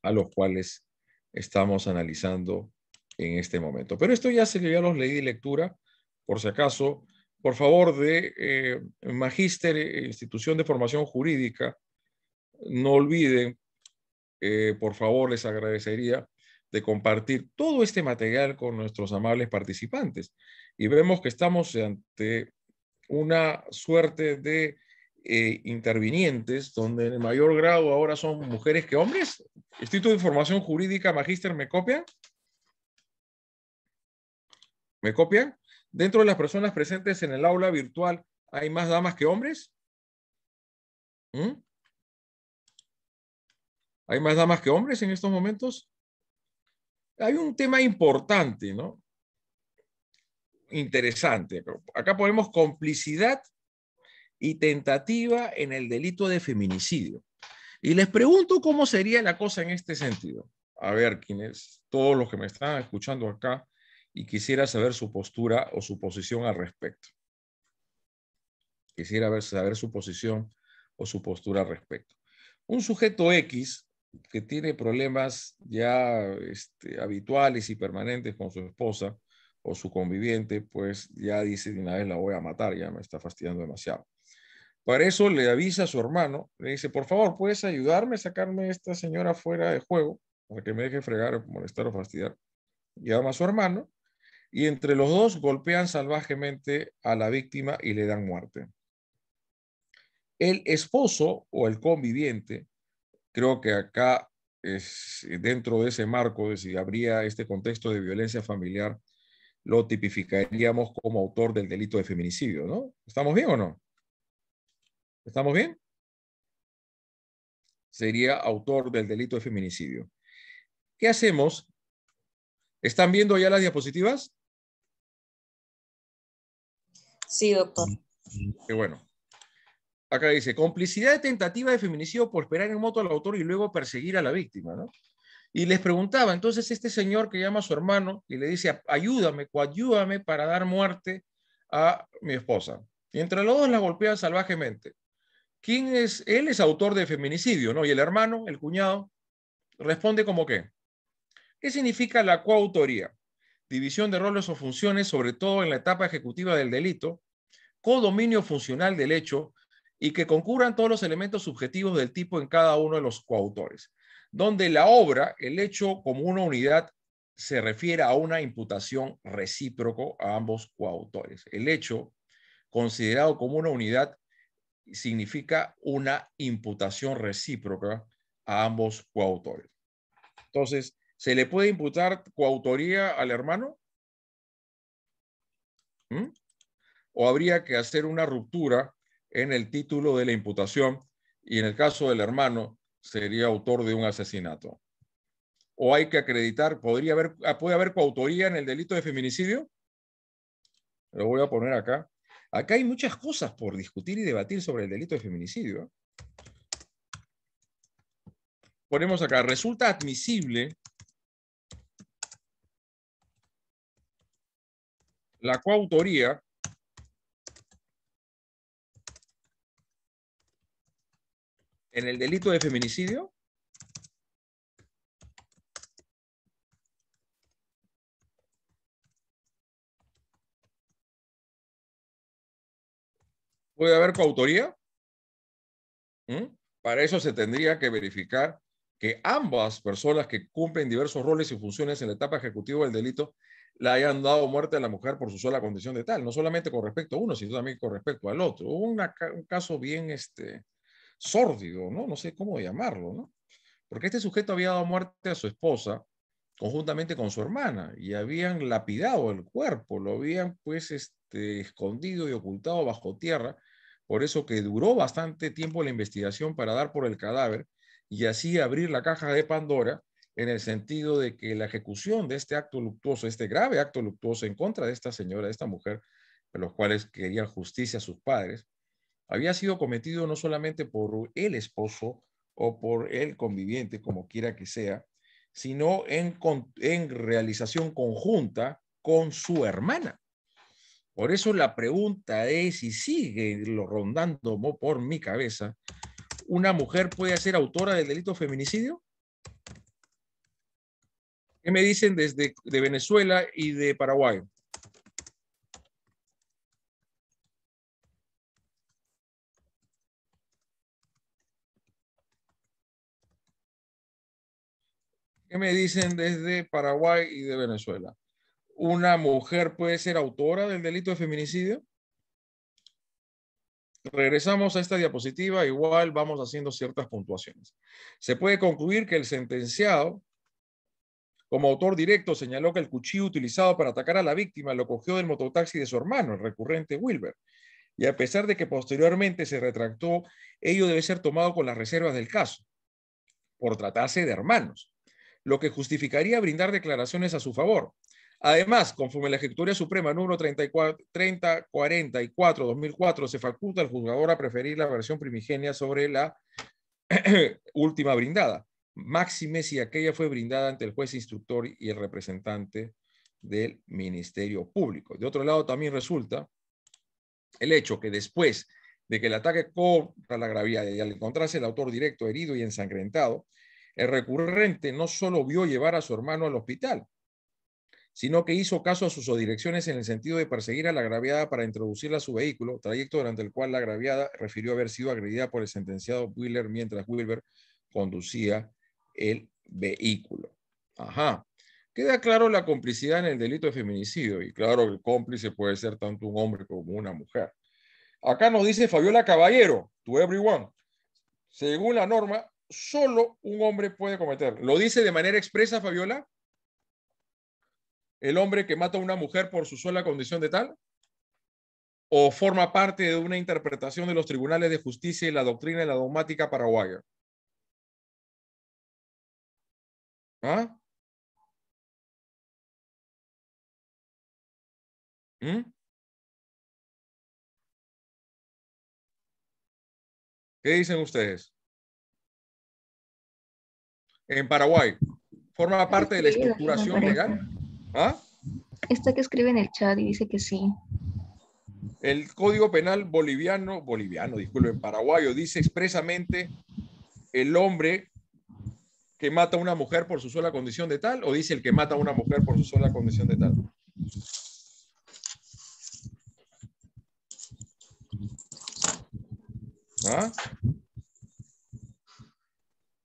a los cuales estamos analizando en este momento. Pero esto ya los leí de lectura, por si acaso, por favor, de Magíster, Institución de Formación Jurídica, no olviden, por favor, les agradecería de compartir todo este material con nuestros amables participantes. Y vemos que estamos ante una suerte de intervinientes, donde en el mayor grado ahora son mujeres que hombres. Instituto de Información Jurídica, Magíster, ¿me copian? ¿Me copian? Dentro de las personas presentes en el aula virtual, ¿hay más damas que hombres? ¿Mm? ¿Hay más damas que hombres en estos momentos? Hay un tema importante, ¿no? Interesante. Acá ponemos complicidad y tentativa en el delito de feminicidio. Y les pregunto cómo sería la cosa en este sentido. A ver, todos los que me están escuchando acá, y quisiera saber su postura o su posición al respecto. Quisiera saber su posición o su postura al respecto. Un sujeto X que tiene problemas ya habituales y permanentes con su esposa o su conviviente, pues ya dice de una vez la voy a matar, ya me está fastidiando demasiado. Para eso le avisa a su hermano, le dice, por favor, ¿puedes ayudarme a sacarme a esta señora fuera de juego para que me deje fregar, molestar o fastidiar? Llama a su hermano y entre los dos golpean salvajemente a la víctima y le dan muerte. El esposo o el conviviente, creo que acá es dentro de ese marco de si habría este contexto de violencia familiar, lo tipificaríamos como autor del delito de feminicidio, ¿no? ¿Estamos bien o no? ¿Estamos bien? Sería autor del delito de feminicidio. ¿Qué hacemos? ¿Están viendo ya las diapositivas? Sí, doctor. Qué bueno. Acá dice, complicidad de tentativa de feminicidio por esperar en moto al autor y luego perseguir a la víctima, ¿no? Y les preguntaba, entonces este señor que llama a su hermano y le dice, ayúdame, coayúdame para dar muerte a mi esposa. Y entre los dos la golpea salvajemente. ¿Quién es? Él es autor de feminicidio, ¿no? Y el hermano, el cuñado, responde como qué. ¿Qué significa la coautoría? División de roles o funciones, sobre todo en la etapa ejecutiva del delito, codominio funcional del hecho y que concurran todos los elementos subjetivos del tipo en cada uno de los coautores, donde la obra, el hecho como una unidad, se refiere a una imputación recíproco a ambos coautores. El hecho, considerado como una unidad, significa una imputación recíproca a ambos coautores. Entonces, ¿se le puede imputar coautoría al hermano? ¿Mm? ¿O habría que hacer una ruptura en el título de la imputación y en el caso del hermano sería autor de un asesinato? ¿O hay que acreditar, puede haber coautoría en el delito de feminicidio? Lo voy a poner acá. Acá hay muchas cosas por discutir y debatir sobre el delito de feminicidio. Ponemos acá, resulta admisible la coautoría en el delito de feminicidio. ¿Puede haber coautoría? Para eso se tendría que verificar que ambas personas que cumplen diversos roles y funciones en la etapa ejecutiva del delito le hayan dado muerte a la mujer por su sola condición de tal, no solamente con respecto a uno, sino también con respecto al otro. Hubo un caso bien sórdido, ¿no? No sé cómo llamarlo, ¿no? Porque este sujeto había dado muerte a su esposa conjuntamente con su hermana y habían lapidado el cuerpo, lo habían pues escondido y ocultado bajo tierra, por eso que duró bastante tiempo la investigación para dar por el cadáver y así abrir la caja de Pandora en el sentido de que la ejecución de este acto luctuoso, este grave acto luctuoso en contra de esta señora, de esta mujer, de los cuales querían justicia a sus padres, había sido cometido no solamente por el esposo o por el conviviente, como quiera que sea, sino en realización conjunta con su hermana. Por eso la pregunta es, y sigue rondando por mi cabeza, ¿una mujer puede ser autora del delito de feminicidio? ¿Qué me dicen desde de Venezuela y de Paraguay? ¿Qué me dicen desde Paraguay y de Venezuela? ¿Una mujer puede ser autora del delito de feminicidio? Regresamos a esta diapositiva, igual vamos haciendo ciertas puntuaciones. Se puede concluir que el sentenciado, como autor directo, señaló que el cuchillo utilizado para atacar a la víctima lo cogió del mototaxi de su hermano, el recurrente Wilber. Y a pesar de que posteriormente se retractó, ello debe ser tomado con las reservas del caso, por tratarse de hermanos, lo que justificaría brindar declaraciones a su favor. Además, conforme la Ejecutoria Suprema número 3044-2004, se faculta al juzgador a preferir la versión primigenia sobre la última brindada, máxime si aquella fue brindada ante el juez instructor y el representante del Ministerio Público. De otro lado, también resulta el hecho que después de que el ataque contra la gravedad y al encontrarse el autor directo herido y ensangrentado, el recurrente no solo vio llevar a su hermano al hospital, sino que hizo caso a sus direcciones en el sentido de perseguir a la agraviada para introducirla a su vehículo, trayecto durante el cual la agraviada refirió haber sido agredida por el sentenciado Wheeler mientras Wilber conducía el vehículo. Ajá. Queda claro la complicidad en el delito de feminicidio, y claro que el cómplice puede ser tanto un hombre como una mujer. Acá nos dice Fabiola Caballero, to everyone, según la norma, solo un hombre puede cometer. ¿Lo dice de manera expresa, Fabiola? ¿El hombre que mata a una mujer por su sola condición de tal? ¿O forma parte de una interpretación de los tribunales de justicia y la doctrina de la dogmática paraguaya? ¿Ah? ¿Mm? ¿Qué dicen ustedes? En Paraguay, ¿forma parte de la estructuración legal? ¿Ah? Esta que escribe en el chat y dice que sí. El Código Penal disculpen, paraguayo, dice expresamente el hombre que mata a una mujer por su sola condición de tal, o dice el que mata a una mujer por su sola condición de tal. ¿Ah?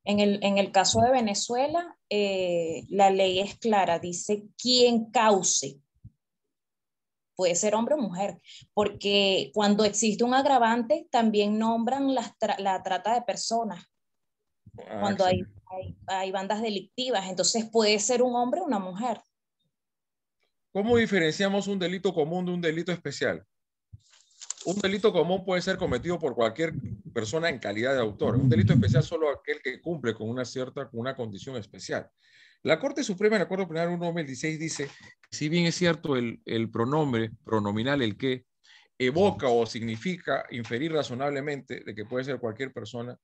En el caso de Venezuela, la ley es clara, dice quien cause. Puede ser hombre o mujer, porque cuando existe un agravante, también nombran la trata de personas. Cuando hay bandas delictivas, entonces puede ser un hombre o una mujer. ¿Cómo diferenciamos un delito común de un delito especial? Un delito común puede ser cometido por cualquier persona en calidad de autor. Un delito especial solo aquel que cumple con una condición especial. La Corte Suprema, en el Acuerdo Penal 1/2016, dice, si bien es cierto el pronombre pronominal, el que, evoca o significa inferir razonablemente de que puede ser cualquier persona,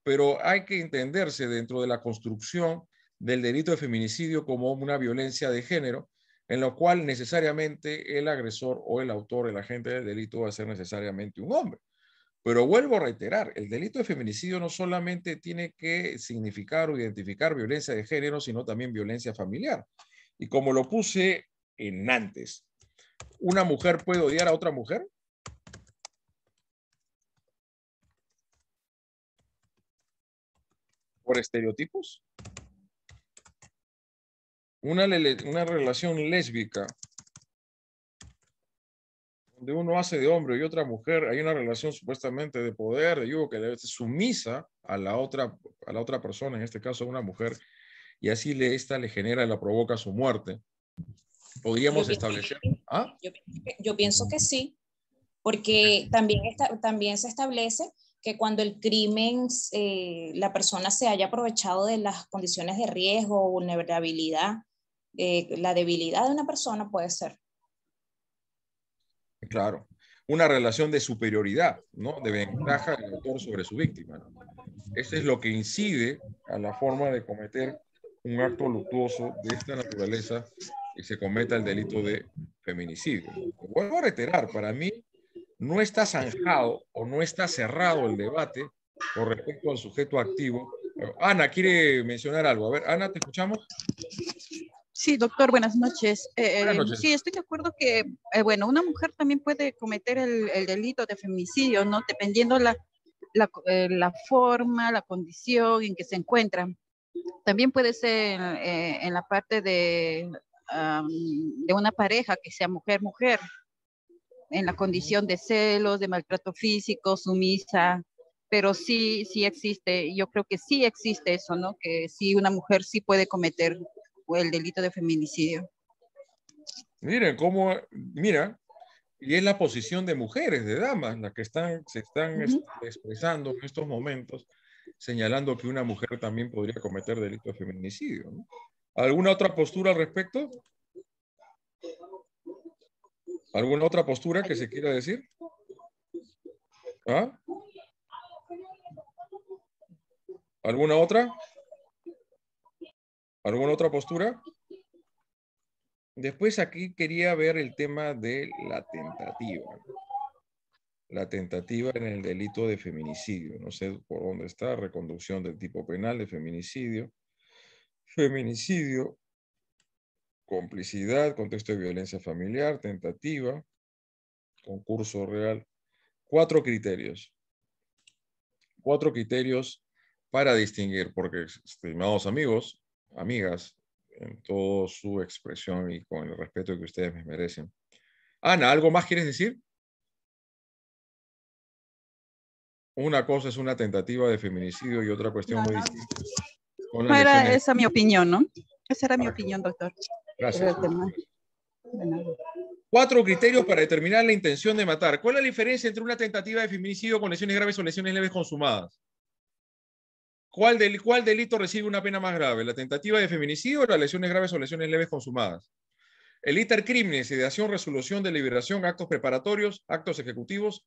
pero hay que entenderse dentro de la construcción del delito de feminicidio como una violencia de género, en lo cual necesariamente el agresor o el autor, el agente del delito va a ser necesariamente un hombre. Pero vuelvo a reiterar, el delito de feminicidio no solamente tiene que significar o identificar violencia de género, sino también violencia familiar. Y como lo puse en antes, ¿una mujer puede odiar a otra mujer? ¿Por estereotipos? Una relación lésbica donde uno hace de hombre y otra mujer, hay una relación supuestamente de poder, de yugo, que debe ser sumisa a la otra persona, en este caso una mujer, y así esta le genera, la provoca su muerte. Podríamos establecer... ¿Ah? Yo pienso que sí, porque también se establece que cuando el crimen, la persona se haya aprovechado de las condiciones de riesgo o vulnerabilidad, la debilidad de una persona puede ser. Claro, una relación de superioridad, ¿no? De ventaja del autor sobre su víctima, ¿no? Eso es lo que incide a la forma de cometer un acto luctuoso de esta naturaleza y se cometa el delito de feminicidio. Vuelvo a reiterar, para mí no está zanjado o no está cerrado el debate con respecto al sujeto activo. Ana, ¿quiere mencionar algo? A ver, Ana, ¿te escuchamos? Sí, doctor, buenas noches. Buenas noches. Sí, estoy de acuerdo que, bueno, una mujer también puede cometer el delito de feminicidio, ¿no? Dependiendo la forma, la condición en que se encuentra. También puede ser en la parte de una pareja que sea mujer-mujer, en la condición de celos, de maltrato físico, sumisa, pero sí existe, yo creo que sí existe eso, ¿no? Que sí, una mujer sí puede cometer el delito de feminicidio. Miren cómo, mira, y es la posición de mujeres, de damas, las que se están expresando en estos momentos, señalando que una mujer también podría cometer delito de feminicidio, ¿no? ¿Alguna otra postura al respecto? ¿Alguna otra postura que se quiera decir? ¿Ah? ¿Alguna otra? ¿Alguna otra postura? Después aquí quería ver el tema de la tentativa. La tentativa en el delito de feminicidio. No sé por dónde está. Reconducción del tipo penal de feminicidio. Feminicidio. Complicidad, contexto de violencia familiar, tentativa, concurso real. 4 criterios. 4 criterios para distinguir, porque, estimados amigos, amigas, en toda su expresión y con el respeto que ustedes me merecen. Ana, ¿algo más quieres decir? Una cosa es una tentativa de feminicidio y otra cuestión muy distinta. No era esa mi opinión, ¿no? Esa era mi opinión, doctor. Gracias. 4 criterios para determinar la intención de matar. ¿Cuál es la diferencia entre una tentativa de feminicidio con lesiones graves o lesiones leves consumadas? ¿Cuál delito recibe una pena más grave? ¿La tentativa de feminicidio o las lesiones graves o lesiones leves consumadas? El iter crímenes, ideación, resolución, deliberación, actos preparatorios, actos ejecutivos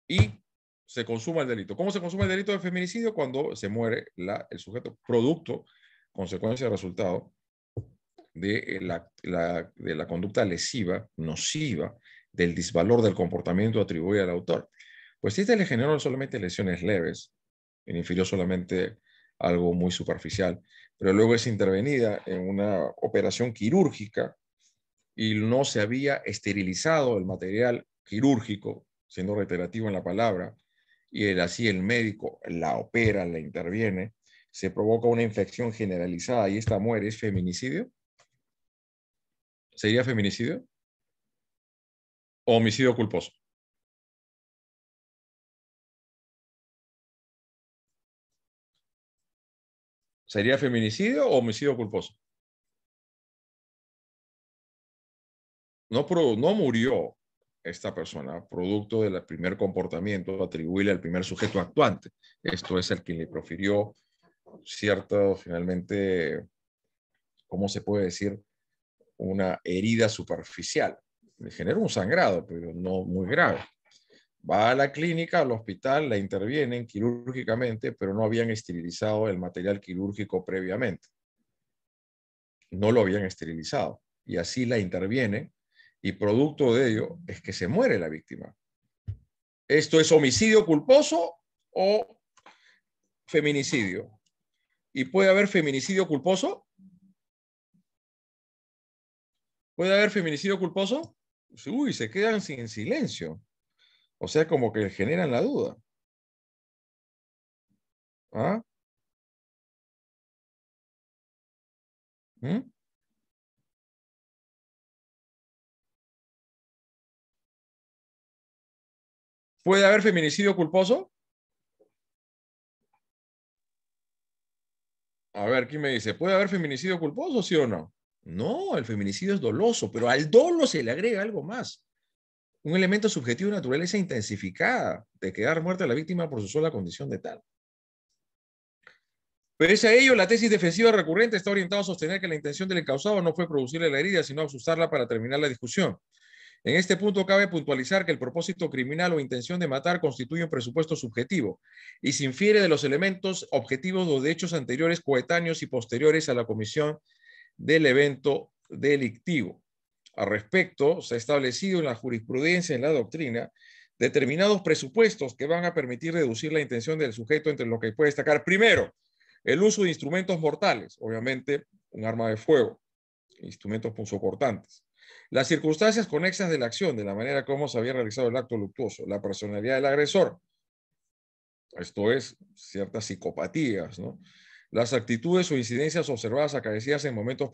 y se consuma el delito. ¿Cómo se consuma el delito de feminicidio? Cuando se muere el sujeto, producto, consecuencia, resultado de la conducta lesiva, nociva, del disvalor del comportamiento atribuido al autor. Pues si este le generó solamente lesiones leves, y infirió solamente algo muy superficial, pero luego es intervenida en una operación quirúrgica y no se había esterilizado el material quirúrgico, siendo reiterativo en la palabra, y así el médico la opera, la interviene, se provoca una infección generalizada y esta muere, ¿es feminicidio? ¿Sería feminicidio? ¿O homicidio culposo? ¿Sería feminicidio o homicidio culposo? No murió esta persona producto del primer comportamiento atribuible al primer sujeto actuante. Esto es el que le profirió cierto, finalmente, ¿cómo se puede decir? Una herida superficial. Le generó un sangrado, pero no muy grave. Va a la clínica, al hospital, la intervienen quirúrgicamente, pero no habían esterilizado el material quirúrgico previamente. No lo habían esterilizado. Y así la intervienen, y producto de ello es que se muere la víctima. ¿Esto es homicidio culposo o feminicidio? ¿Y puede haber feminicidio culposo? ¿Puede haber feminicidio culposo? Uy, se quedan sin silencio. O sea, como que generan la duda. ¿Ah? ¿Mm? ¿Puede haber feminicidio culposo? A ver, ¿quién me dice? ¿Puede haber feminicidio culposo, sí o no? No, el feminicidio es doloso, pero al dolo se le agrega algo más. un elemento subjetivo de naturaleza intensificada de quedar muerta la víctima por su sola condición de tal. Pese a ello, la tesis defensiva recurrente está orientada a sostener que la intención del encausado no fue producirle la herida, sino asustarla para terminar la discusión. En este punto cabe puntualizar que el propósito criminal o intención de matar constituye un presupuesto subjetivo y se infiere de los elementos objetivos o de hechos anteriores, coetáneos y posteriores a la comisión del evento delictivo. Al respecto, se ha establecido en la jurisprudencia, en la doctrina, determinados presupuestos que van a permitir reducir la intención del sujeto, entre los que puede destacar, primero, el uso de instrumentos mortales, obviamente un arma de fuego, instrumentos punzocortantes. Las circunstancias conexas de la acción, de la manera como se había realizado el acto luctuoso, la personalidad del agresor, esto es, ciertas psicopatías, ¿no? Las actitudes o incidencias observadas acaecidas en momentos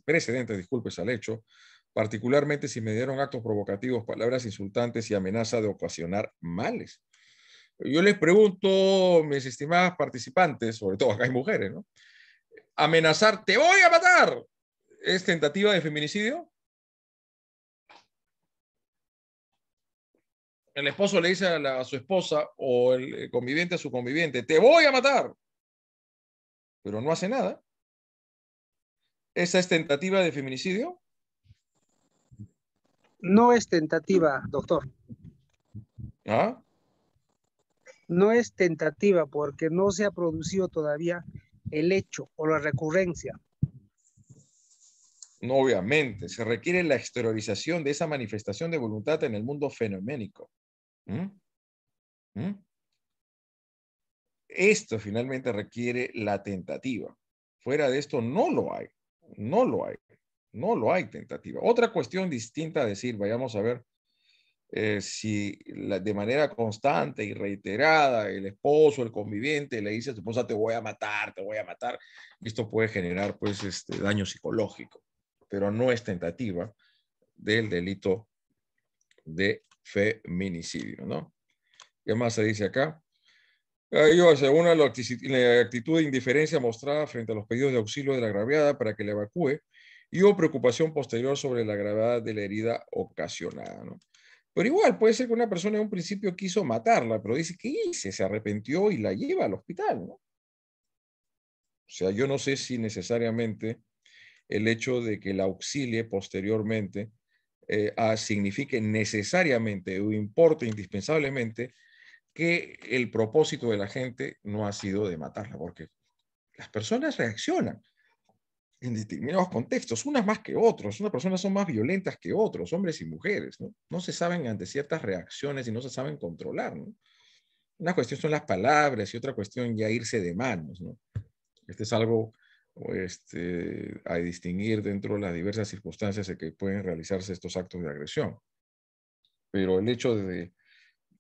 precedentes al hecho, particularmente si me dieron actos provocativos, palabras insultantes y amenaza de ocasionar males. Yo les pregunto, mis estimadas participantes, sobre todo acá hay mujeres, ¿no? Amenazar, te voy a matar, ¿es tentativa de feminicidio? El esposo le dice a su esposa o el conviviente a su conviviente, te voy a matar, pero no hace nada. ¿Esa es tentativa de feminicidio? No es tentativa, doctor. ¿Ah? No es tentativa porque no se ha producido todavía el hecho o la recurrencia. No, obviamente, se requiere la exteriorización de esa manifestación de voluntad en el mundo fenoménico. Esto finalmente requiere la tentativa. Fuera de esto no lo hay. No lo hay. No lo hay tentativa. Otra cuestión distinta a decir, vayamos a ver si de manera constante y reiterada el esposo, el conviviente le dice a su esposa te voy a matar, esto puede generar pues daño psicológico, pero no es tentativa del delito de feminicidio, ¿no? ¿Qué más se dice acá? Según la actitud de indiferencia mostrada frente a los pedidos de auxilio de la agraviada para que la evacúe y o preocupación posterior sobre la gravedad de la herida ocasionada, ¿no? Pero igual, puede ser que una persona en un principio quiso matarla, pero dice, ¿qué hice? Se arrepintió y la lleva al hospital, ¿no? O sea, yo no sé si necesariamente el hecho de que la auxilie posteriormente signifique necesariamente o importe indispensablemente que el propósito de la gente no ha sido de matarla, porque las personas reaccionan en determinados contextos, unas más que otros. Unas personas son más violentas que otros, hombres y mujeres, ¿no? No se saben ante ciertas reacciones y no se saben controlar, ¿no? Una cuestión son las palabras y otra cuestión ya irse de manos, ¿no? Este es algo a distinguir dentro de las diversas circunstancias en que pueden realizarse estos actos de agresión. Pero el hecho de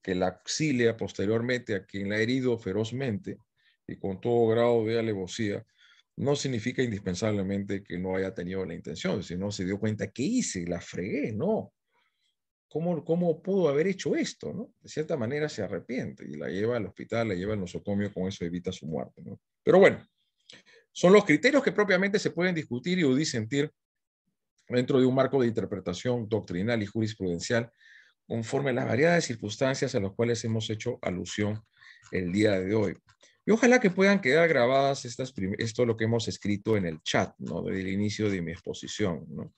que la auxilia posteriormente a quien la ha herido ferozmente y con todo grado de alevosía, no significa indispensablemente que no haya tenido la intención, sino se dio cuenta, ¿qué hice? La fregué, ¿no? ¿Cómo pudo haber hecho esto? ¿No? De cierta manera se arrepiente y la lleva al hospital, la lleva al nosocomio, con eso evita su muerte, ¿no? Pero bueno, son los criterios que propiamente se pueden discutir y disentir dentro de un marco de interpretación doctrinal y jurisprudencial conforme a las variadas circunstancias a las cuales hemos hecho alusión el día de hoy. Y ojalá que puedan quedar grabadas esto lo que hemos escrito en el chat, ¿no? Desde el inicio de mi exposición, ¿no?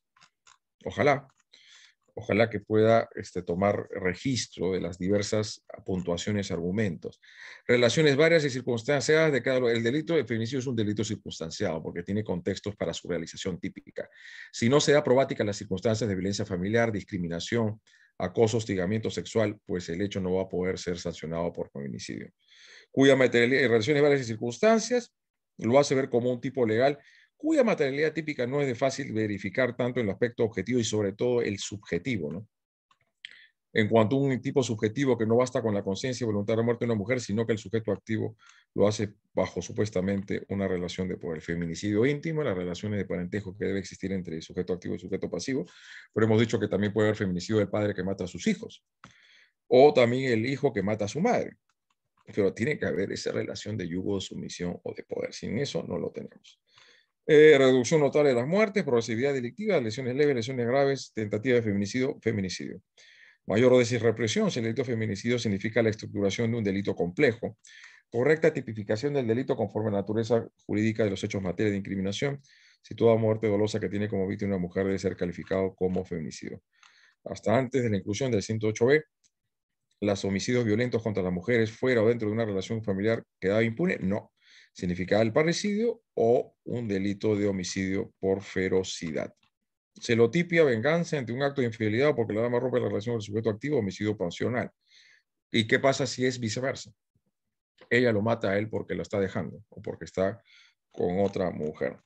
Ojalá que pueda tomar registro de las diversas puntuaciones, argumentos. Relaciones varias y circunstanciadas de cada uno. El delito de feminicidio es un delito circunstanciado porque tiene contextos para su realización típica. Si no se da probática las circunstancias de violencia familiar, discriminación, acoso, hostigamiento sexual, pues el hecho no va a poder ser sancionado por feminicidio. Cuya materialidad, relaciones varias y circunstancias, lo hace ver como un tipo legal cuya materialidad típica no es de fácil verificar tanto en el aspecto objetivo y sobre todo el subjetivo, ¿no? En cuanto a un tipo subjetivo que no basta con la conciencia y voluntad de muerte de una mujer, sino que el sujeto activo lo hace bajo supuestamente una relación de poder. El feminicidio íntimo, las relaciones de parentejo que debe existir entre el sujeto activo y el sujeto pasivo, pero hemos dicho que también puede haber feminicidio del padre que mata a sus hijos, o también el hijo que mata a su madre. Pero tiene que haber esa relación de yugo, de sumisión o de poder. Sin eso no lo tenemos. Reducción notable de las muertes, progresividad delictiva, lesiones leves, lesiones graves, tentativa de feminicidio, feminicidio. Mayor dosis de represión. Si el delito de feminicidio significa la estructuración de un delito complejo. Correcta tipificación del delito conforme a la naturaleza jurídica de los hechos en materia de incriminación. Si toda muerte dolosa que tiene como víctima una mujer debe ser calificado como feminicidio. Hasta antes de la inclusión del 108b, los homicidios violentos contra las mujeres fuera o dentro de una relación familiar quedaba impune. No. Significaba el parricidio o un delito de homicidio por ferocidad. Celotipia, venganza ante un acto de infidelidad porque la dama rompe la relación del sujeto activo, homicidio pasional. ¿Y qué pasa si es viceversa? Ella lo mata a él porque lo está dejando o porque está con otra mujer.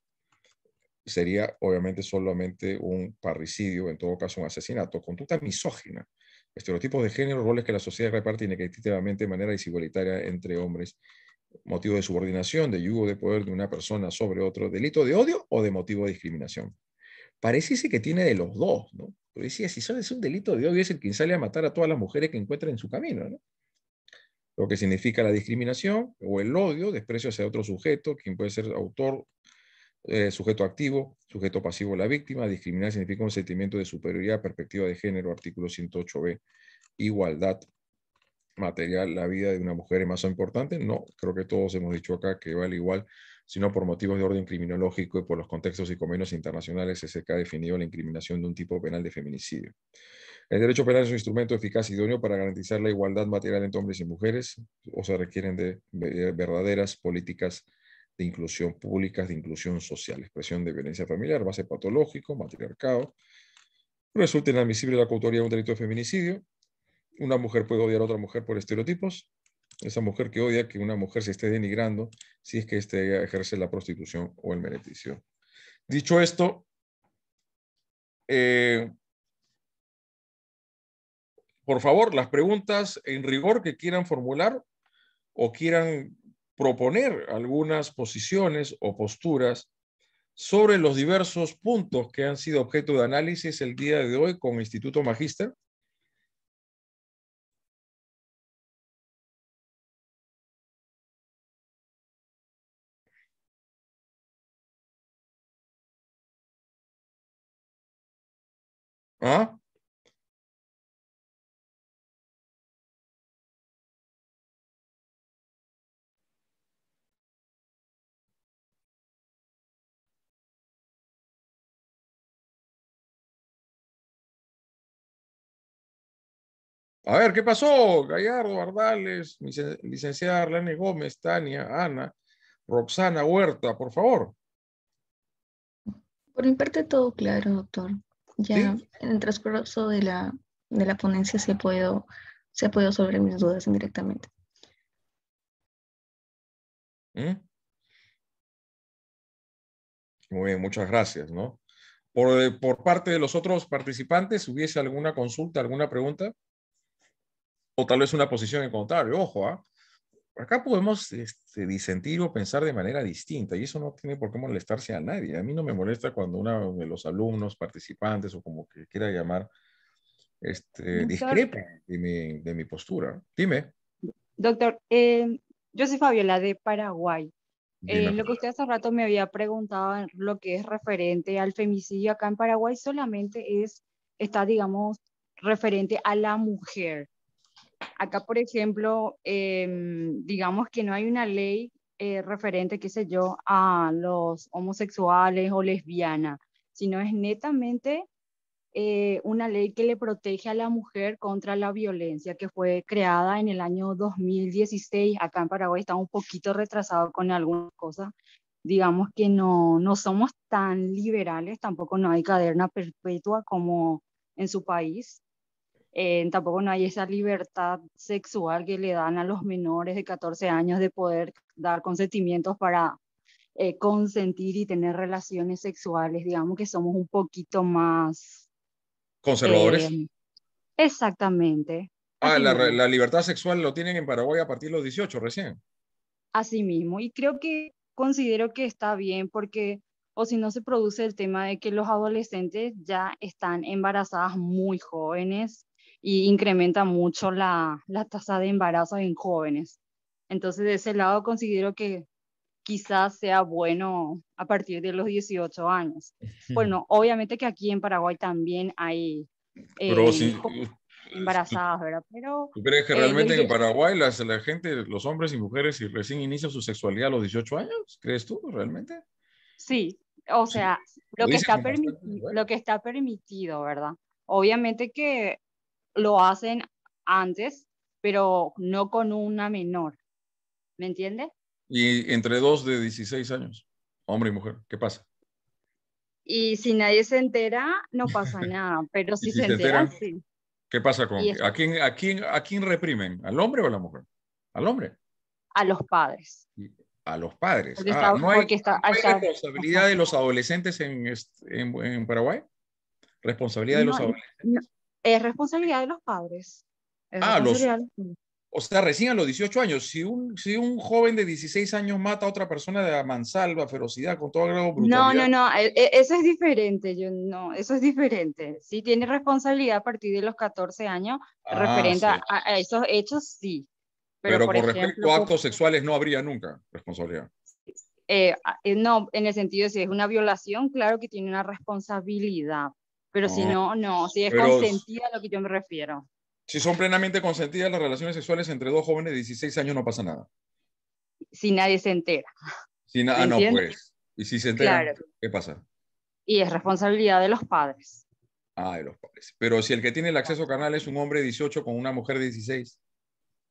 Sería obviamente solamente un parricidio, en todo caso un asesinato, conducta misógina, estereotipos de género, roles que la sociedad reparte inequitativamente de manera desigualitaria entre hombres, motivo de subordinación, de yugo de poder de una persona sobre otro, delito de odio o de motivo de discriminación. Parece que tiene de los dos, ¿no? Pero decía, si es un delito de odio, es el quien sale a matar a todas las mujeres que encuentra en su camino, ¿no? Lo que significa la discriminación o el odio, desprecio hacia otro sujeto, quien puede ser autor, sujeto activo, sujeto pasivo la víctima. Discriminar significa un sentimiento de superioridad, perspectiva de género, artículo 108b, igualdad material, la vida de una mujer es más importante. No, creo que todos hemos dicho acá que vale igual, sino por motivos de orden criminológico y por los contextos y convenios internacionales se ha definido la incriminación de un tipo penal de feminicidio. El derecho penal es un instrumento eficaz y idóneo para garantizar la igualdad material entre hombres y mujeres, o se requieren de verdaderas políticas de inclusión públicas, de inclusión social, expresión de violencia familiar, base patológico, matriarcado. Resulta inadmisible la coautoría de un delito de feminicidio. Una mujer puede odiar a otra mujer por estereotipos. Esa mujer que odia que una mujer se esté denigrando si es que ejerce la prostitución o el meneticio. Dicho esto, por favor, las preguntas en rigor que quieran formular o quieran proponer algunas posiciones o posturas sobre los diversos puntos que han sido objeto de análisis el día de hoy con Instituto Magíster. ¿Ah? A ver, ¿qué pasó? Gallardo, Ardales, licenciada Arlene Gómez, Tania, Ana, Roxana Huerta, por favor. Por mi parte todo claro, doctor. Ya ¿Sí? en el transcurso de la ponencia se ha podido resolver mis dudas indirectamente. ¿Mm? Muy bien, muchas gracias, ¿no? Por parte de los otros participantes, ¿hubiese alguna consulta, alguna pregunta? O tal vez una posición en contrario. Ojo, ¿ah? Acá podemos disentir o pensar de manera distinta y eso no tiene por qué molestarse a nadie. A mí no me molesta cuando uno de los alumnos, participantes o como que quiera llamar, Doctor, discrepa de mi postura. Dime. doctor, yo soy Fabiola de Paraguay. Dime. Lo que usted hace rato me había preguntado en lo que es referente al femicidio acá en Paraguay solamente está, digamos, referente a la mujer. Acá, por ejemplo, digamos que no hay una ley referente, qué sé yo, a los homosexuales o lesbianas, sino es netamente una ley que le protege a la mujer contra la violencia, que fue creada en el año 2016. Acá en Paraguay está un poquito retrasado con algunas cosas. Digamos que no somos tan liberales, tampoco no hay cadena perpetua como en su país. Tampoco no hay esa libertad sexual que le dan a los menores de 14 años de poder dar consentimientos para consentir y tener relaciones sexuales. Digamos que somos un poquito más ¿Conservadores? Exactamente, Ah, así mismo, la libertad sexual lo tienen en Paraguay a partir de los 18 recién. así mismo. Y creo que considero que está bien porque, o si no se produce el tema de que los adolescentes ya están embarazadas muy jóvenes y incrementa mucho la tasa de embarazo en jóvenes. Entonces, de ese lado considero que quizás sea bueno a partir de los 18 años. Bueno, obviamente que aquí en Paraguay también hay Pero eh, si, jo- embarazadas, ¿verdad? Pero ¿Tú crees que yo, realmente yo- en Paraguay la gente, los hombres y mujeres, si recién inician su sexualidad a los 18 años? ¿Crees tú realmente? sí, o Sí, sea, lo dices con bastante nivel. lo que está permitido, ¿verdad? Obviamente que lo hacen antes, pero no con una menor, ¿me entiendes? Y entre dos de 16 años, hombre y mujer, ¿qué pasa? Y si nadie se entera, no pasa nada, pero Y si si se se enteran, enteran, sí. ¿qué pasa Y con es a quién reprimen? ¿Al hombre o a la mujer? Al hombre. a los padres, Y a los padres. porque Ah, porque está, no hay responsabilidad ajá. de los adolescentes en Paraguay. Responsabilidad de No, los adolescentes. no, es responsabilidad de los padres, es Ah, responsabilidad de los padres. o sea, recién a los 18 años, si un joven de 16 años mata a otra persona de mansalva, ferocidad, con todo grado de No, brutalidad. no, no, eso es diferente, yo no, eso es diferente. Sí tiene responsabilidad a partir de los 14 años Ah, referente sí. a esos hechos, sí. Pero, Pero por con ejemplo, respecto a actos sexuales no habría nunca responsabilidad. no, en el sentido de si es una violación, claro que tiene una responsabilidad. Pero si Ah, no, no, si es pero consentida a lo que yo me refiero. si son plenamente consentidas las relaciones sexuales entre dos jóvenes de 16 años no pasa nada. Si nadie se entera, ¿me No, entiendes? pues. Y si se enteran, Claro, ¿qué pasa? y es responsabilidad de los padres. Ah, de los padres. Pero si el que tiene el acceso carnal es un hombre de 18 con una mujer de 16,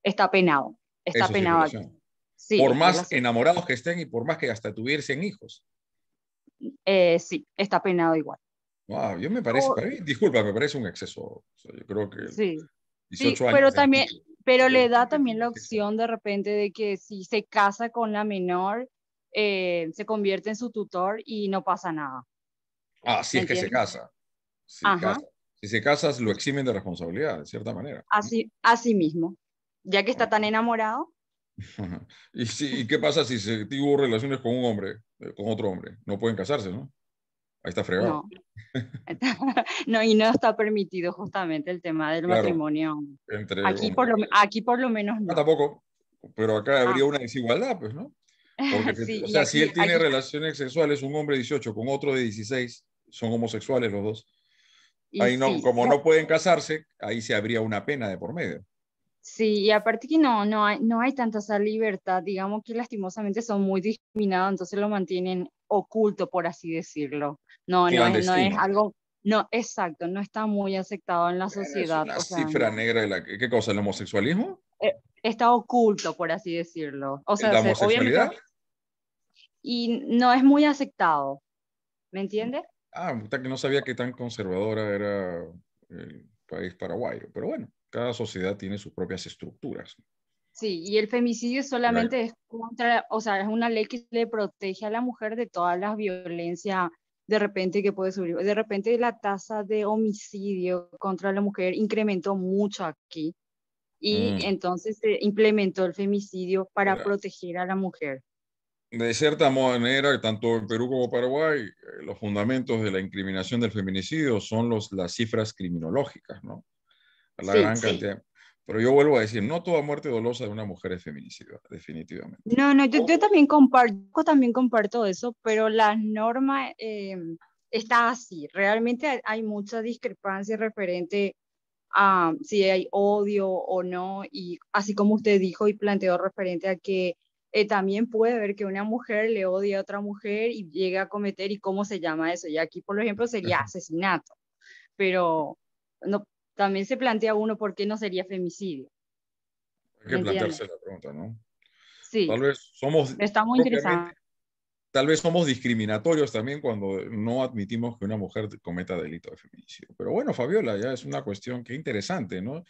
Está eso sí es penado aquí. violación. Sí, Por es más violación. enamorados que estén y por más que hasta tuviesen hijos. Sí, está penado igual. Wow, yo me parece, O- para mí, disculpa, me parece un exceso. O sea, yo creo que sí, sí, 18 años pero de también, niño, pero de le da niño también la sexual. opción de repente de que si se casa con la menor, se convierte en su tutor y no pasa nada. Ah, si ¿Me es que se entiendes? casa. Si Ajá, casa. Si se casas, lo eximen de responsabilidad, de cierta manera. así mismo. Ya que está tan Ah. enamorado, ¿Y qué pasa si se tuvo relaciones con un hombre, con otro hombre? No pueden casarse, ¿no? Ahí está fregado. no. No, y no está permitido justamente el tema del Claro, matrimonio. entre Aquí por lo menos Ah, no. tampoco. Pero acá Ah, habría una desigualdad, pues, ¿no? Porque, sí, o y sea, si él tiene aquí relaciones sexuales, un hombre de 18 con otro de 16, son homosexuales los dos. y Ahí no, sí, como no pueden casarse, ahí se habría una pena de por medio. sí, y aparte que no hay tanta esa libertad, digamos que lastimosamente son muy discriminados, entonces lo mantienen oculto, por así decirlo. No es Clandestino. algo, no, exacto, no está muy aceptado en la Bueno, es sociedad, una o sea, cifra negra de ¿qué cosa? ¿El homosexualismo? está oculto, por así decirlo. O sea, ¿La obviamente, homosexualidad? y no es muy aceptado, ¿me entiendes? Ah, puta que no sabía qué tan conservadora era el país paraguayo. Pero bueno, cada sociedad tiene sus propias estructuras. Sí, y el femicidio solamente es contra, o sea, es una ley que le protege a la mujer de todas las violencias de repente que puede subir. De repente la tasa de homicidio contra la mujer incrementó mucho aquí y Mm. entonces se implementó el femicidio para Mira, proteger a la mujer. de cierta manera, tanto en Perú como Paraguay, los fundamentos de la incriminación del feminicidio son las cifras criminológicas, ¿no? La Sí, gran cantidad. Pero yo vuelvo a decir, no toda muerte dolosa de una mujer es feminicidio, definitivamente. no, yo también comparto eso, pero la norma está así. Realmente hay mucha discrepancia referente si hay odio o no, y así como usted dijo y planteó referente a que también puede ver que una mujer le odia a otra mujer y llega a cometer, y cómo se llama eso, y aquí por ejemplo sería asesinato, pero no, también se plantea uno por qué no sería femicidio, Hay que ¿me entiende? plantearse la pregunta, ¿no? Sí, Tal vez somos está muy propiamente, interesante. tal vez somos discriminatorios también cuando no admitimos que una mujer cometa delito de feminicidio. Pero bueno, Fabiola, ya es una cuestión que interesante, ¿no?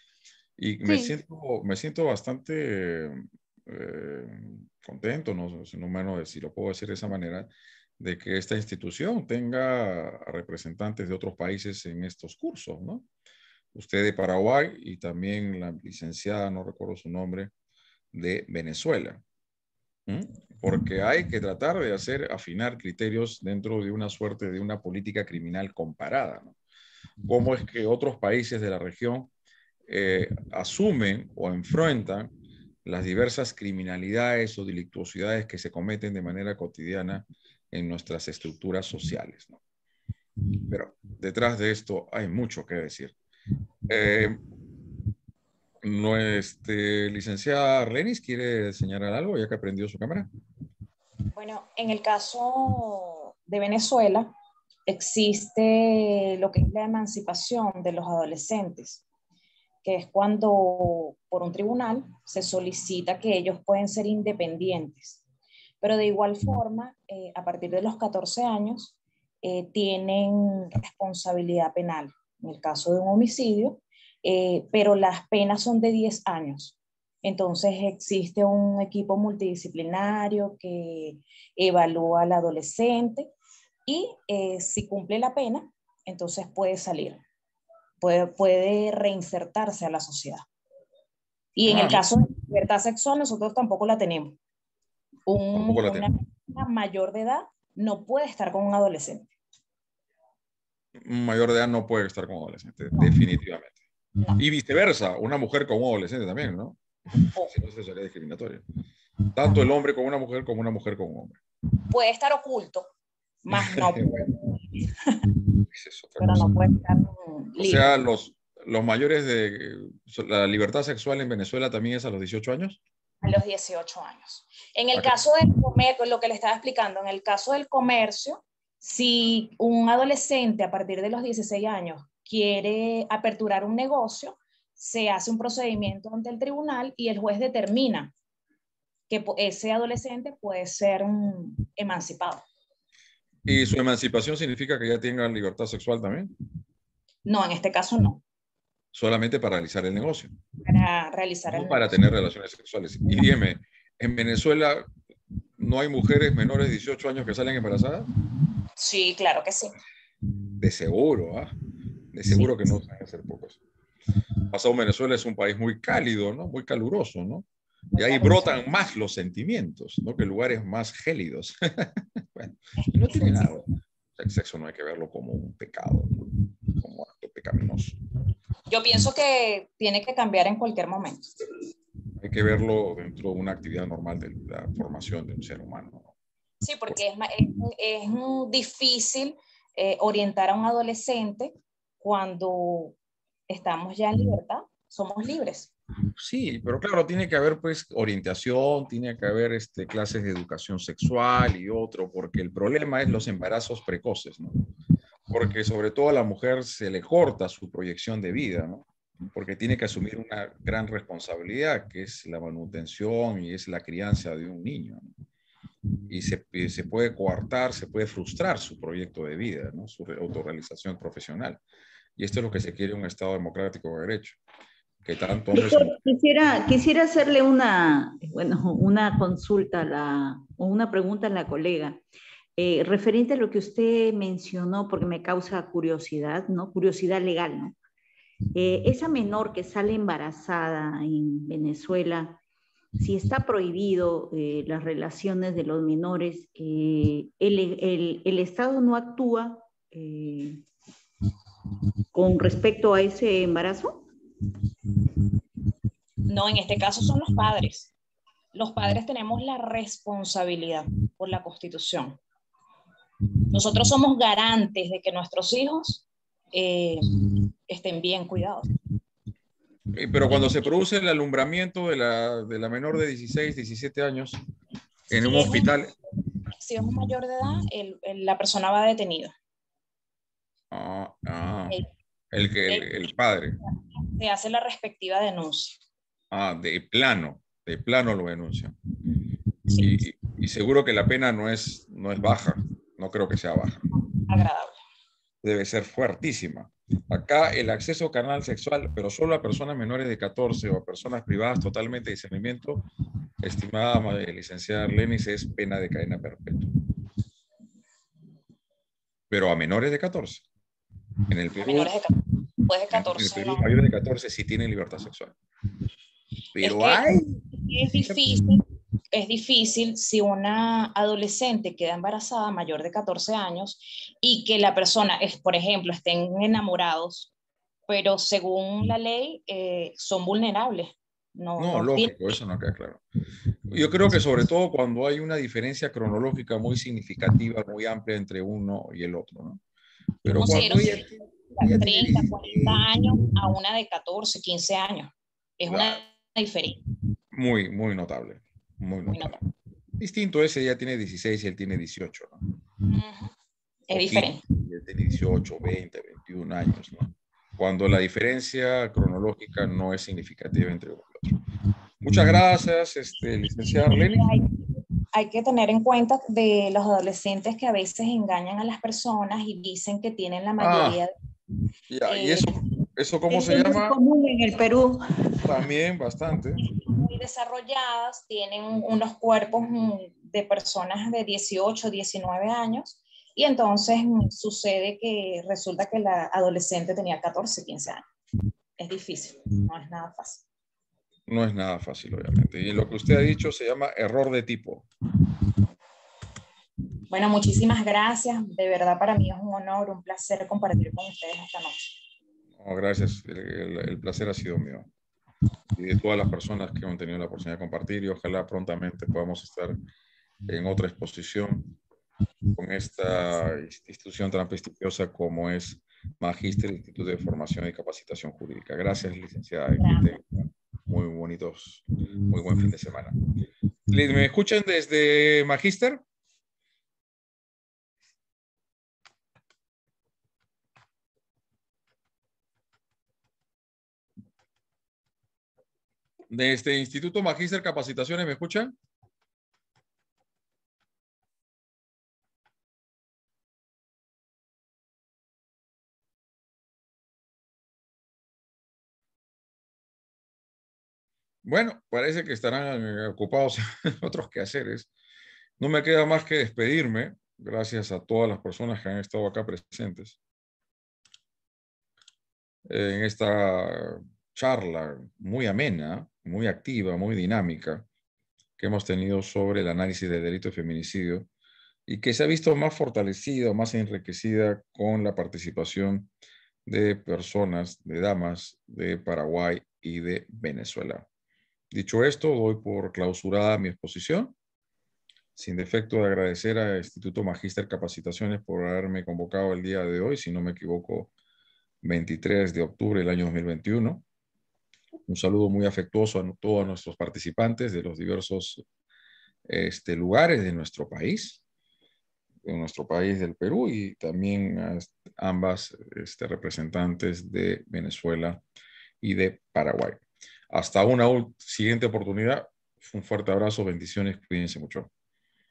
Y Sí, me siento bastante contento, no, si no menos, si lo puedo decir de esa manera, de que esta institución tenga a representantes de otros países en estos cursos, ¿no? Usted de Paraguay y también la licenciada, no recuerdo su nombre, de Venezuela. ¿Mm? Porque hay que tratar de afinar criterios dentro de una suerte de una política criminal comparada, ¿no? ¿Cómo es que otros países de la región asumen o enfrentan las diversas criminalidades o delictuosidades que se cometen de manera cotidiana en nuestras estructuras sociales, ¿no? Pero detrás de esto hay mucho que decir. Eh, Licenciada Lenis, ¿quiere señalar algo ya que prendió su cámara? Bueno, en el caso de Venezuela existe lo que es la emancipación de los adolescentes, que es cuando por un tribunal se solicita que ellos pueden ser independientes, pero de igual forma, a partir de los 14 años, tienen responsabilidad penal, en el caso de un homicidio, pero las penas son de 10 años. Entonces existe un equipo multidisciplinario que evalúa al adolescente y si cumple la pena, entonces puede salir, puede reinsertarse a la sociedad. Y en el caso de libertad sexual, nosotros tampoco la tenemos. Una persona mayor de edad no puede estar con un adolescente. Un mayor de edad no puede estar con un adolescente, no. Definitivamente. No. Y viceversa, una mujer con un adolescente también, ¿no? Si no, eso sería discriminatorio. Tanto el hombre con una mujer como una mujer con un hombre. Puede estar oculto, más no puede. Pero no puede estar libre. O sea, los mayores de la libertad sexual en Venezuela también es a los 18 años. A los 18 años. En el caso del comercio, lo que le estaba explicando, en el caso del comercio, si un adolescente a partir de los 16 años quiere aperturar un negocio, se hace un procedimiento ante el tribunal y el juez determina que ese adolescente puede ser emancipado. ¿Y su emancipación significa que ya tenga libertad sexual también? No, en este caso no. Solamente para realizar el negocio. Para realizar el negocio. Para tener relaciones sexuales. Y dígame, ¿en Venezuela no hay mujeres menores de 18 años que salen embarazadas? Sí, claro que sí. De seguro, ¿ah? De seguro que no van a ser pocos. Pasado, Venezuela es un país muy cálido, ¿no? Muy caluroso, ¿no? Y ahí brotan más los sentimientos, ¿no? Que lugares más gélidos. Bueno, no tiene nada. El sexo no hay que verlo como un pecado, como acto pecaminoso. Yo pienso que tiene que cambiar en cualquier momento. Hay que verlo dentro de una actividad normal de la formación de un ser humano, ¿no? Sí, porque es difícil orientar a un adolescente cuando estamos ya en libertad, somos libres. Sí, pero claro, tiene que haber pues orientación, tiene que haber clases de educación sexual y otro, porque el problema es los embarazos precoces, ¿no? Porque sobre todo a la mujer se le corta su proyección de vida, ¿no? Porque tiene que asumir una gran responsabilidad, que es la manutención y es la crianza de un niño, ¿no? Y se puede coartar, se puede frustrar su proyecto de vida, ¿no? Su autorrealización profesional. Y esto es lo que se quiere en un Estado democrático de derecho. Que tanto quisiera hacerle una consulta o una pregunta a la colega. Referente a lo que usted mencionó, porque me causa curiosidad, ¿no? Curiosidad legal, ¿no? Esa menor que sale embarazada en Venezuela, si está prohibido las relaciones de los menores, el Estado no actúa con respecto a ese embarazo. No, en este caso son los padres. Los padres tenemos la responsabilidad por la Constitución. Nosotros somos garantes de que nuestros hijos estén bien cuidados. Pero cuando se produce el alumbramiento de la menor de 16, 17 años en un hospital... Si es un mayor de edad, la persona va detenida. El padre. Se hace la respectiva denuncia. De plano lo denuncian. Sí. Y seguro que la pena no es baja, no creo que sea baja. Agradable. Debe ser fuertísima. Acá el acceso carnal sexual, pero solo a personas menores de 14 o a personas privadas totalmente de discernimiento, estimada licenciada Lenis, es pena de cadena perpetua. Pero a menores de 14. En el Perú, menores de 14. Después de 14, en el Perú, mayores de 14 sí tienen libertad sexual. Pero es difícil si una adolescente queda embarazada mayor de 14 años y que la persona, por ejemplo, estén enamorados, pero según la ley son vulnerables. No, lógico, eso no queda claro. Yo creo que sobre todo cuando hay una diferencia cronológica muy significativa, muy amplia entre uno y el otro, ¿no? Pero cuando ella 30, 40 años a una de 14, 15 años. Es una diferencia. Muy, muy notable. Muy notable. Distinto ese ya tiene 16 y él tiene 18, ¿no? Es diferente. Y él tiene 18, 20, 21 años, ¿no? Cuando la diferencia cronológica no es significativa entre uno y otro. Muchas gracias, licenciada Arleni. Hay que tener en cuenta de los adolescentes que a veces engañan a las personas y dicen que tienen la mayoría. Ya, ¿y eso cómo se llama? Es común en el Perú. También bastante. Muy desarrolladas, tienen unos cuerpos de personas de 18, 19 años, y entonces sucede que resulta que la adolescente tenía 14, 15 años. Es difícil, no es nada fácil. No es nada fácil, obviamente. Y lo que usted ha dicho se llama error de tipo. Bueno, muchísimas gracias. De verdad, para mí es un honor, un placer compartir con ustedes esta noche. No, gracias. El placer ha sido mío. Y de todas las personas que han tenido la oportunidad de compartir, y ojalá prontamente podamos estar en otra exposición con esta institución tan prestigiosa como es Magíster, Instituto de Formación y Capacitación Jurídica. Gracias, licenciada. Muy buen fin de semana. ¿Me escuchan desde Magíster? De este Instituto Magíster Capacitaciones, ¿me escuchan? Bueno, parece que estarán ocupados en otros quehaceres. No me queda más que despedirme. Gracias a todas las personas que han estado acá presentes en esta charla muy amena, muy activa, muy dinámica que hemos tenido sobre el análisis del delito de feminicidio y que se ha visto más fortalecida, más enriquecida con la participación de personas, de damas de Paraguay y de Venezuela. Dicho esto, doy por clausurada mi exposición, sin defecto de agradecer al Instituto Magíster Capacitaciones por haberme convocado el día de hoy, si no me equivoco, 23 de octubre del año 2021. Un saludo muy afectuoso a todos nuestros participantes de los diversos lugares de nuestro país del Perú, y también a ambas representantes de Venezuela y de Paraguay. Hasta una siguiente oportunidad. Un fuerte abrazo, bendiciones, cuídense mucho.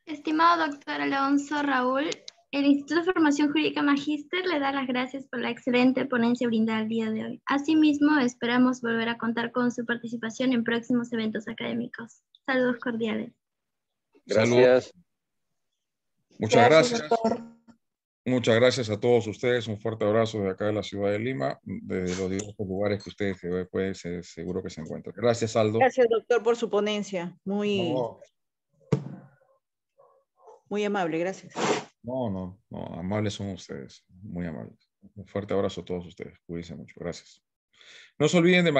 Estimado doctor Alonso Raúl, el Instituto de Formación Jurídica Magíster le da las gracias por la excelente ponencia brindada el día de hoy. Asimismo, esperamos volver a contar con su participación en próximos eventos académicos. Saludos cordiales. Gracias. Salud. Muchas gracias. Doctor. Muchas gracias a todos ustedes. Un fuerte abrazo de acá de la ciudad de Lima, desde los diversos lugares que ustedes seguro que se encuentran. Gracias, Aldo. Gracias, doctor, por su ponencia. Muy amable, gracias. No, amables son ustedes, muy amables. Un fuerte abrazo a todos ustedes. Cuídense mucho. Gracias. No se olviden de